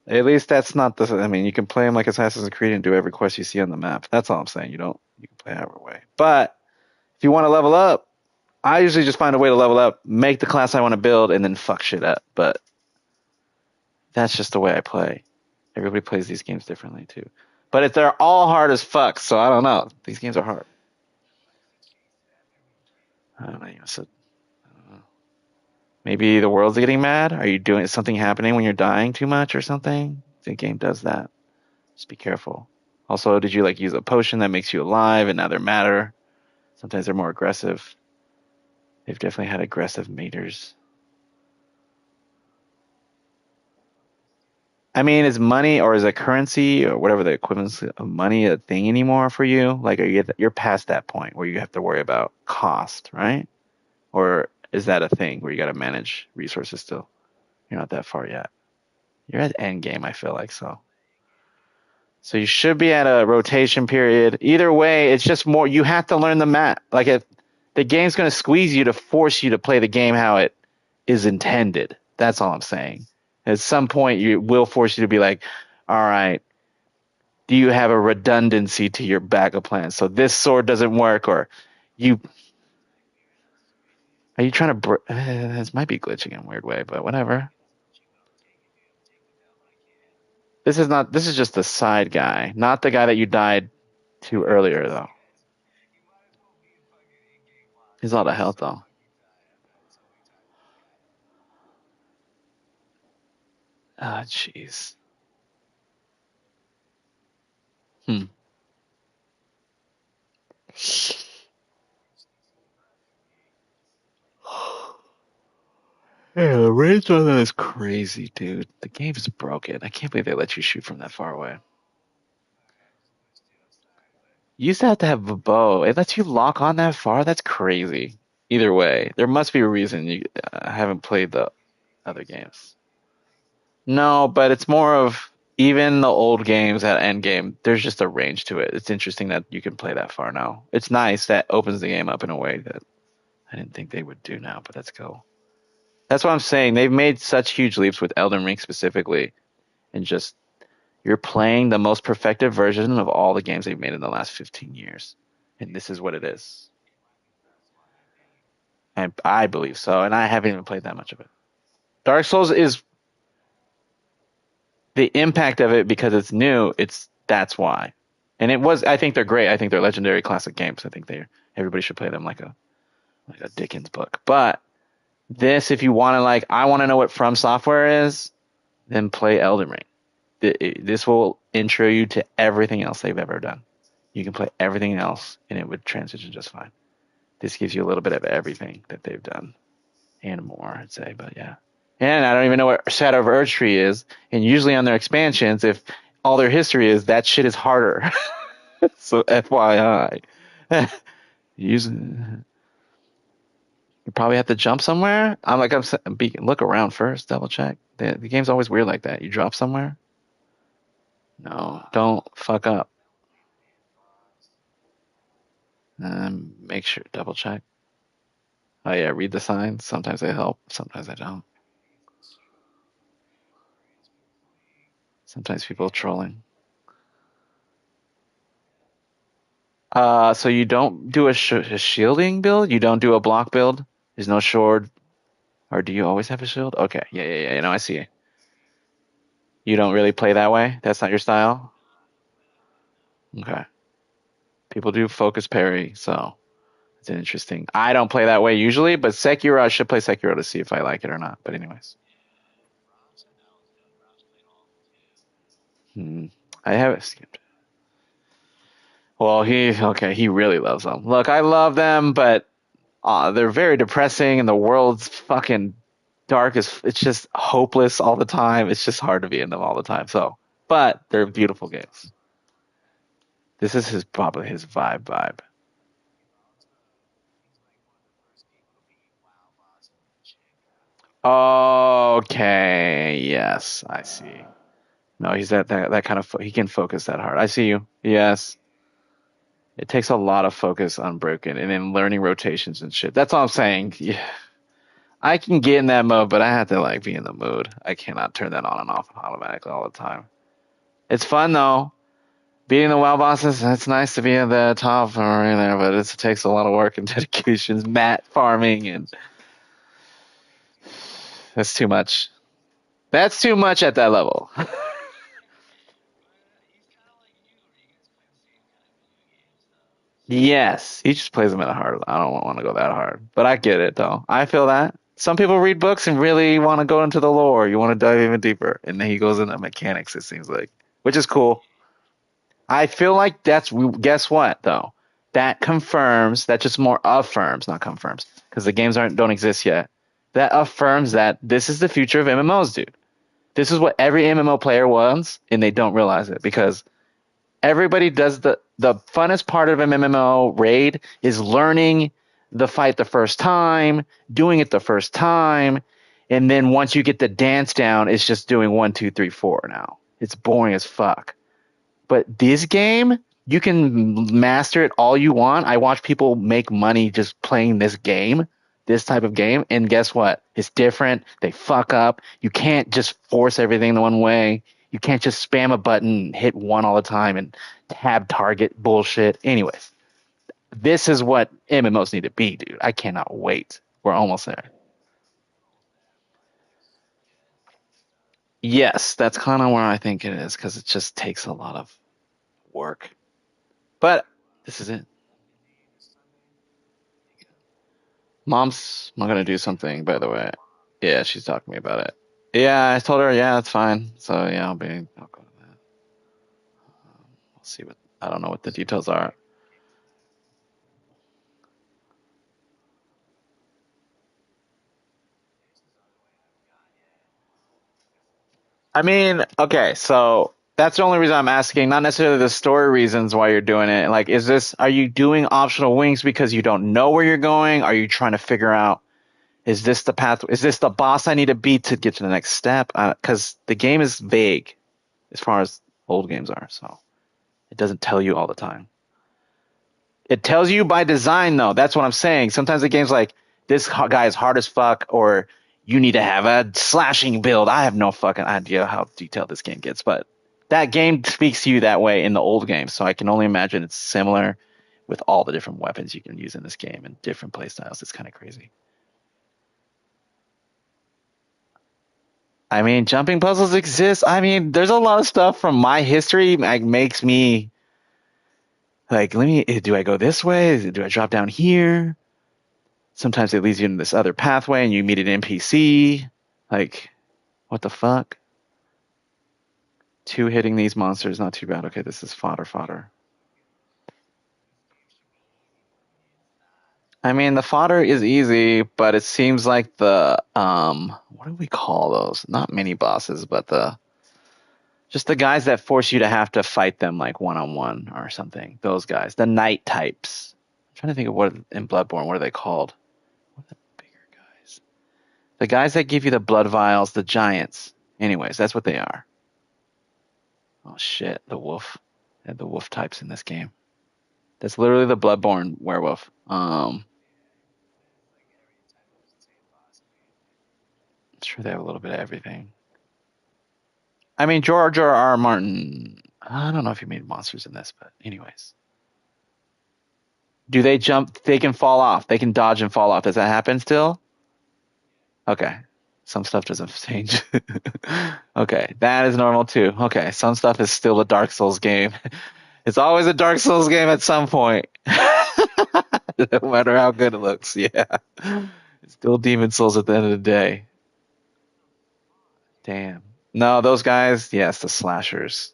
at least that's not the. I mean, you can play them like Assassin's Creed and do every quest you see on the map. That's all I'm saying. You don't. You can play however way. But if you want to level up, I usually just find a way to level up, make the class I want to build, and then fuck shit up. But that's just the way I play. Everybody plays these games differently too. But if they're all hard as fuck, so I don't know. These games are hard. I don't know. Maybe the world's getting mad. Are you doing something happening when you're dying too much or something? The game does that. Just be careful. Also, did you like use a potion that makes you alive and now they're madder? Sometimes they're more aggressive. They've definitely had aggressive maters. I mean, is money or is a currency or whatever the equivalent of money a thing anymore for you? Like, you're past that point where you have to worry about cost, right? Or is that a thing where you got to manage resources still? You're not that far yet. You're at end game, I feel like so. So you should be at a rotation period. Either way, it's just more. You have to learn the map. Like if the game's going to squeeze you to force you to play the game how it is intended. That's all I'm saying. At some point, you will force you to be like, all right, do you have a redundancy to your backup plan? So this sword doesn't work, or you are you trying to? This might be glitching in a weird way, but whatever. This is not. This is just the side guy, not the guy that you died to earlier, though. He's a lot of health, though. Ah, jeez. Hmm. Yeah, the range on that is crazy, dude. The game is broken. I can't believe they let you shoot from that far away. You used to have a bow. It lets you lock on that far? That's crazy. Either way, there must be a reason you haven't played the other games. No, but it's more of even the old games at end game, there's just a range to it. It's interesting that you can play that far now. It's nice that opens the game up in a way that I didn't think they would do now, but that's cool. That's what I'm saying. They've made such huge leaps with Elden Ring specifically, and just you're playing the most perfected version of all the games they've made in the last 15 years, and this is what it is. And I believe so, and I haven't even played that much of it. Dark Souls is the impact of it because it's new. That's why, and it was. I think they're great. I think they're legendary classic games. I think everybody should play them like a Dickens book. But this, if you want to I want to know what From Software is, then play Elden Ring. This will intro you to everything else they've ever done. You can play everything else, and it would transition just fine. This gives you a little bit of everything that they've done, and more, I'd say. But yeah, and I don't even know what Shadow of Erdtree is. And usually on their expansions, if all their history is, that shit is harder. So FYI, you probably have to jump somewhere. Look around first, double check. The game's always weird like that. You drop somewhere. No, don't fuck up. Make sure, double check. Oh yeah, read the signs. Sometimes they help, sometimes they don't. Sometimes people are trolling. So you don't do a shielding build? You don't do a block build? There's no sword? Or do you always have a shield? Okay, yeah. You know, I see. You don't really play that way? That's not your style? Okay. People do focus parry, so it's interesting. I don't play that way usually, but Sekiro, I should play Sekiro to see if I like it or not. But anyways. I haven't skipped. Well, he really loves them. Look, I love them, but they're very depressing, and the world's fucking dark. It's just hopeless all the time. It's just hard to be in them all the time. So, but they're beautiful games. This is probably his vibe. Okay, yes, I see. No, he's that kind of he can focus that hard. I see you. Yes. It takes a lot of focus on Broken and then learning rotations and shit. That's all I'm saying. Yeah. I can get in that mode, but I have to like be in the mood. I cannot turn that on and off automatically all the time. It's fun though. Beating the WoW bosses, it's nice to be at the top or in there, but it takes a lot of work and dedication, mat farming, and that's too much. That's too much at that level. Yes, he just plays them at a hard. I don't want to go that hard, but I get it though. I feel that some people read books and really want to go into the lore. You want to dive even deeper, and then he goes into mechanics. It seems like, which is cool. I feel like that's guess what though. That confirms that just more affirms, not confirms, because the games aren't don't exist yet. That affirms that this is the future of MMOs, dude. This is what every MMO player wants, and they don't realize it because everybody does the funnest part of an MMO raid is learning the fight the first time, doing it the first time, and then once you get the dance down, it's just doing 1, 2, 3, 4 now. It's boring as fuck. But this game, you can master it all you want. I watch people make money just playing this game, this type of game, and guess what? It's different. They fuck up. You can't just force everything the one way. You can't just spam a button, hit one all the time, and tab target bullshit. Anyways, this is what MMOs need to be, dude. I cannot wait. We're almost there. Yes, that's kind of where I think it is because it just takes a lot of work. But this is it. Mom's not gonna do something, by the way. Yeah, she's talking to me about it. Yeah, I told her, yeah, it's fine. So yeah, I'll go to that. We'll see what I don't know what the details are. I mean, okay, so that's the only reason I'm asking, not necessarily the story reasons why you're doing it. Like, are you doing optional wings because you don't know where you're going? Are you trying to figure out, is this the path? Is this the boss I need to beat to get to the next step? Because the game is vague as far as old games are, so it doesn't tell you all the time. It tells you by design, though. That's what I'm saying. Sometimes the game's like, this guy is hard as fuck, or you need to have a slashing build. I have no fucking idea how detailed this game gets, but that game speaks to you that way in the old games. So I can only imagine it's similar with all the different weapons you can use in this game and different playstyles. It's kind of crazy. I mean, jumping puzzles exist. I mean, there's a lot of stuff from my history like makes me like, do I go this way? Do I drop down here? Sometimes it leads you in this other pathway and you meet an NPC. Like, what the fuck? Two hitting these monsters, not too bad. Okay, this is fodder. I mean, the fodder is easy, but it seems like what do we call those? Not mini bosses, but just the guys that force you to have to fight them like one on one or something. Those guys, the knight types. I'm trying to think of what in Bloodborne, what are they called? What are the bigger guys? The guys that give you the blood vials, the giants. Anyways, that's what they are. Oh shit, the wolf. They have the wolf types in this game. That's literally the Bloodborne werewolf. I'm sure they have a little bit of everything. I mean, George R. Martin. I don't know if he made monsters in this, but anyways. Do they jump? They can fall off. They can dodge and fall off. Does that happen still? Okay. Some stuff doesn't change. Okay. That is normal too. Okay. Some stuff is still a Dark Souls game. It's always a Dark Souls game at some point. No matter how good it looks. Yeah. It's still Demon Souls at the end of the day. Damn. No, those guys, yes, the slashers.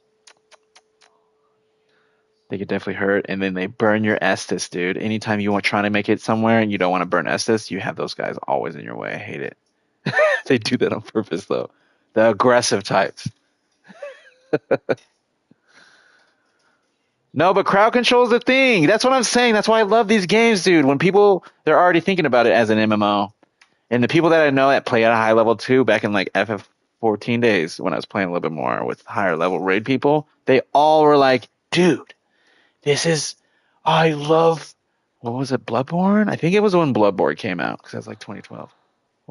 They could definitely hurt, and then they burn your Estus, dude. Anytime you want trying to make it somewhere and you don't want to burn Estus, you have those guys always in your way. I hate it. They do that on purpose, though. The aggressive types. No, but crowd control is the thing. That's what I'm saying. That's why I love these games, dude. When people, they're already thinking about it as an MMO. And the people that I know that play at a high level too, back in like FF14 days when I was playing a little bit more with higher level raid people, they all were like, dude, I love, what was it, Bloodborne? I think it was when Bloodborne came out because that's like 2012.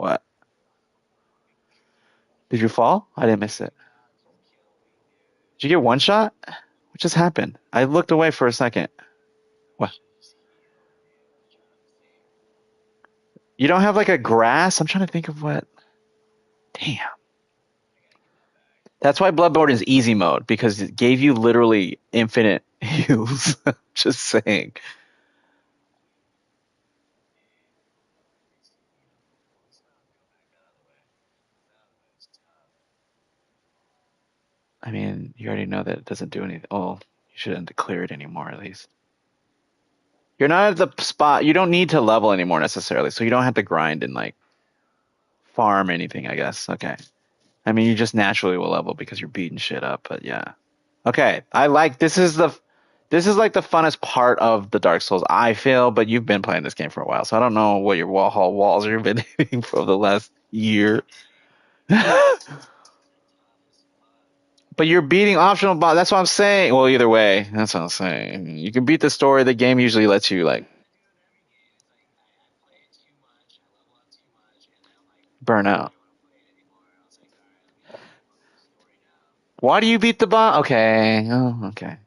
What? Did you fall? I didn't miss it. Did you get one shot? What just happened? I looked away for a second. What? You don't have like a grass? I'm trying to think of what. Damn. That's why Bloodborne is easy mode, because it gave you literally infinite heals. Just saying. I mean, you already know that it doesn't do anything. Oh, you shouldn't declare it anymore, at least. You're not at the spot. You don't need to level anymore necessarily, so you don't have to grind and like farm anything, I guess. Okay. I mean, you just naturally will level because you're beating shit up, but yeah. Okay. I like this is like the funnest part of the Dark Souls, I feel, but you've been playing this game for a while, so I don't know what your wall walls you've been hitting for the last year. But you're beating optional boss. That's what I'm saying. Well, either way, that's what I'm saying. You can beat the story. The game usually lets you like burn out. Why do you beat the boss? Okay. Oh, okay.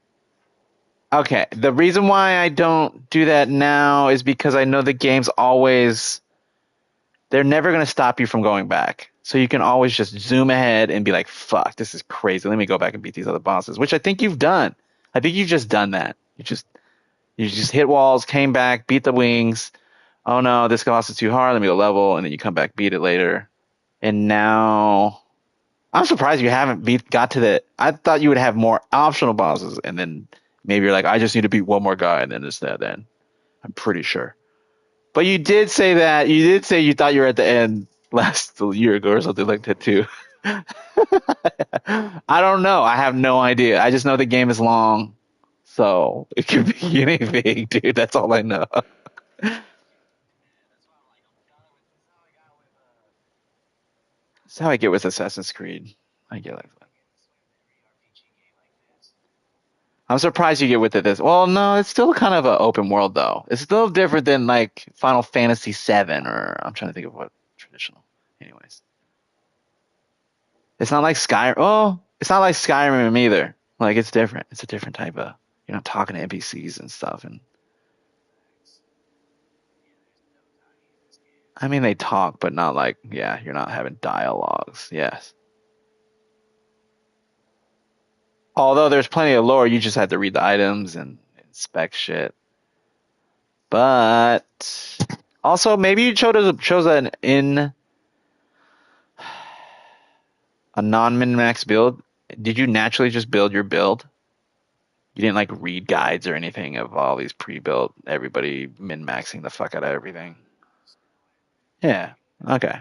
Okay. The reason why I don't do that now is because I know the game's always they're never going to stop you from going back. So you can always just zoom ahead and be like, fuck, this is crazy. Let me go back and beat these other bosses, which I think you've done. I think you've just done that. You just hit walls, came back, beat the wings. Oh no, this boss is too hard. Let me go level, and then you come back, beat it later. And now I'm surprised you haven't got to the. I thought you would have more optional bosses, and then maybe you're like, I just need to beat one more guy, and then it's that. Then I'm pretty sure. But you did say that. You did say you thought you were at the end last year ago or something like that too. I don't know. I have no idea. I just know the game is long, so it could be anything, dude. That's all I know. That's how I get with Assassin's Creed. I get like that. I'm surprised you get with it this. Well, no, it's still kind of an open world though. It's still different than like Final Fantasy VII, or I'm trying to think of what traditional. Anyways, it's not like Skyrim. Oh, it's not like Skyrim either. Like it's different. It's a different type of. You're not talking to NPCs and stuff. And I mean, they talk, but not like yeah. You're not having dialogues. Yes. Although there's plenty of lore, you just have to read the items and inspect shit. But also, maybe you chose a non min max build. Did you naturally just build your build? You didn't like read guides or anything of all these pre-built, everybody min maxing the fuck out of everything. Yeah. Okay.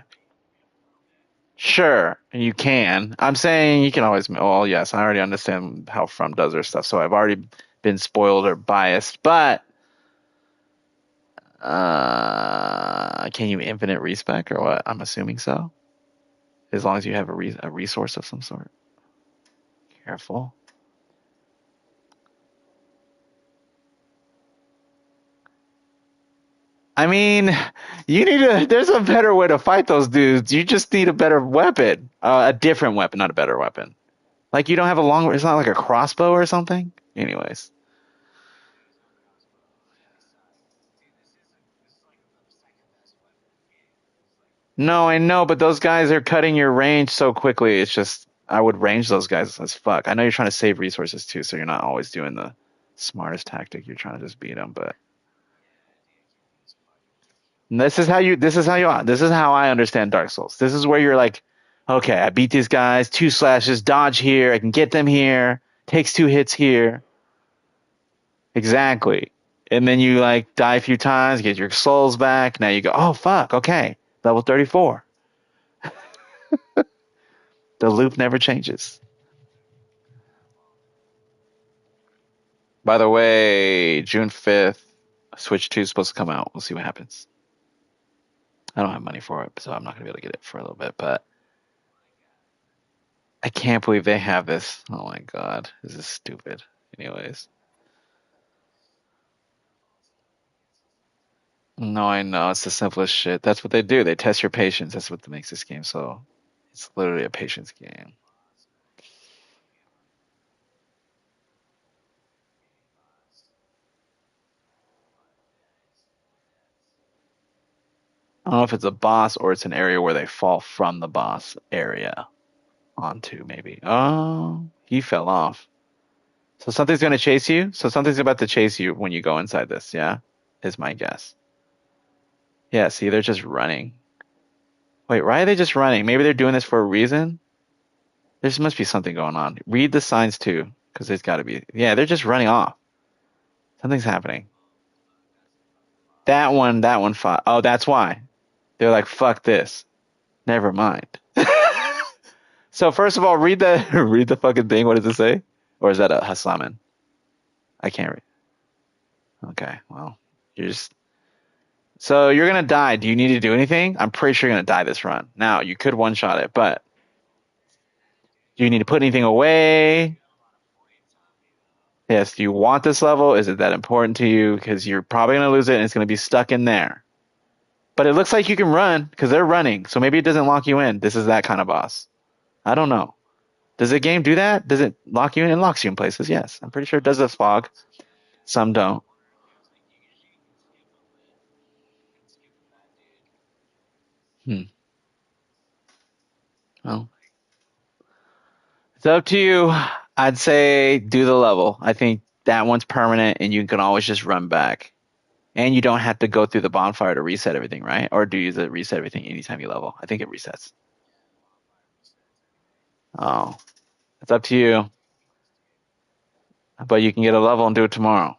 Sure, you can. I'm saying you can always. Well, yes, I already understand how From does their stuff, so I've already been spoiled or biased. But can you infinite respec or what? I'm assuming so. As long as you have a resource of some sort. Careful. I mean, you need to. There's a better way to fight those dudes. You just need a better weapon, a different weapon, not a better weapon. Like you don't have a long. It's not like a crossbow or something. Anyways, no, I know, but those guys are cutting your range so quickly. It's just I would range those guys as fuck. I know you're trying to save resources too, so you're not always doing the smartest tactic. You're trying to just beat them, but this is how I understand Dark Souls. This is where you're like, okay, I beat these guys, two slashes, dodge here, I can get them here, takes two hits here. Exactly. And then you like die a few times, get your souls back. Now you go, oh fuck, okay, level 34. The loop never changes. By the way, June 5th, Switch 2 is supposed to come out. We'll see what happens. I don't have money for it, so I'm not gonna be able to get it for a little bit, but I can't believe they have this. Oh my god, this is stupid. Anyways. No, I know. It's the simplest shit. That's what they do. They test your patience. That's what makes this game so. It's literally a patience game. I don't know if it's a boss or it's an area where they fall from the boss area onto, maybe. Oh, he fell off. So something's going to chase you? So something's about to chase you when you go inside this, yeah? Is my guess. Yeah, see, they're just running. Wait, why are they just running? Maybe they're doing this for a reason? There must be something going on. Read the signs too, because there's got to be. Yeah, they're just running off. Something's happening. That one fought. Oh, that's why. They're like, fuck this. Never mind. So first of all, read the read the fucking thing. What does it say? Or is that a Haslaman? I can't read. Okay, well, you're just. So you're gonna die. Do you need to do anything? I'm pretty sure you're gonna die this run. Now you could one shot it, but do you need to put anything away? Yes. Do you want this level? Is it that important to you? Because you're probably gonna lose it, and it's gonna be stuck in there. But it looks like you can run because they're running. So maybe it doesn't lock you in. This is that kind of boss. I don't know. Does the game do that? Does it lock you in? It locks you in places. Yes, I'm pretty sure it does this fog. Some don't. Hmm. Well, it's up to you. I'd say do the level. I think that one's permanent, and you can always just run back. And you don't have to go through the bonfire to reset everything, right? Or do you reset everything anytime you level? I think it resets. Oh, it's up to you. But you can get a level and do it tomorrow.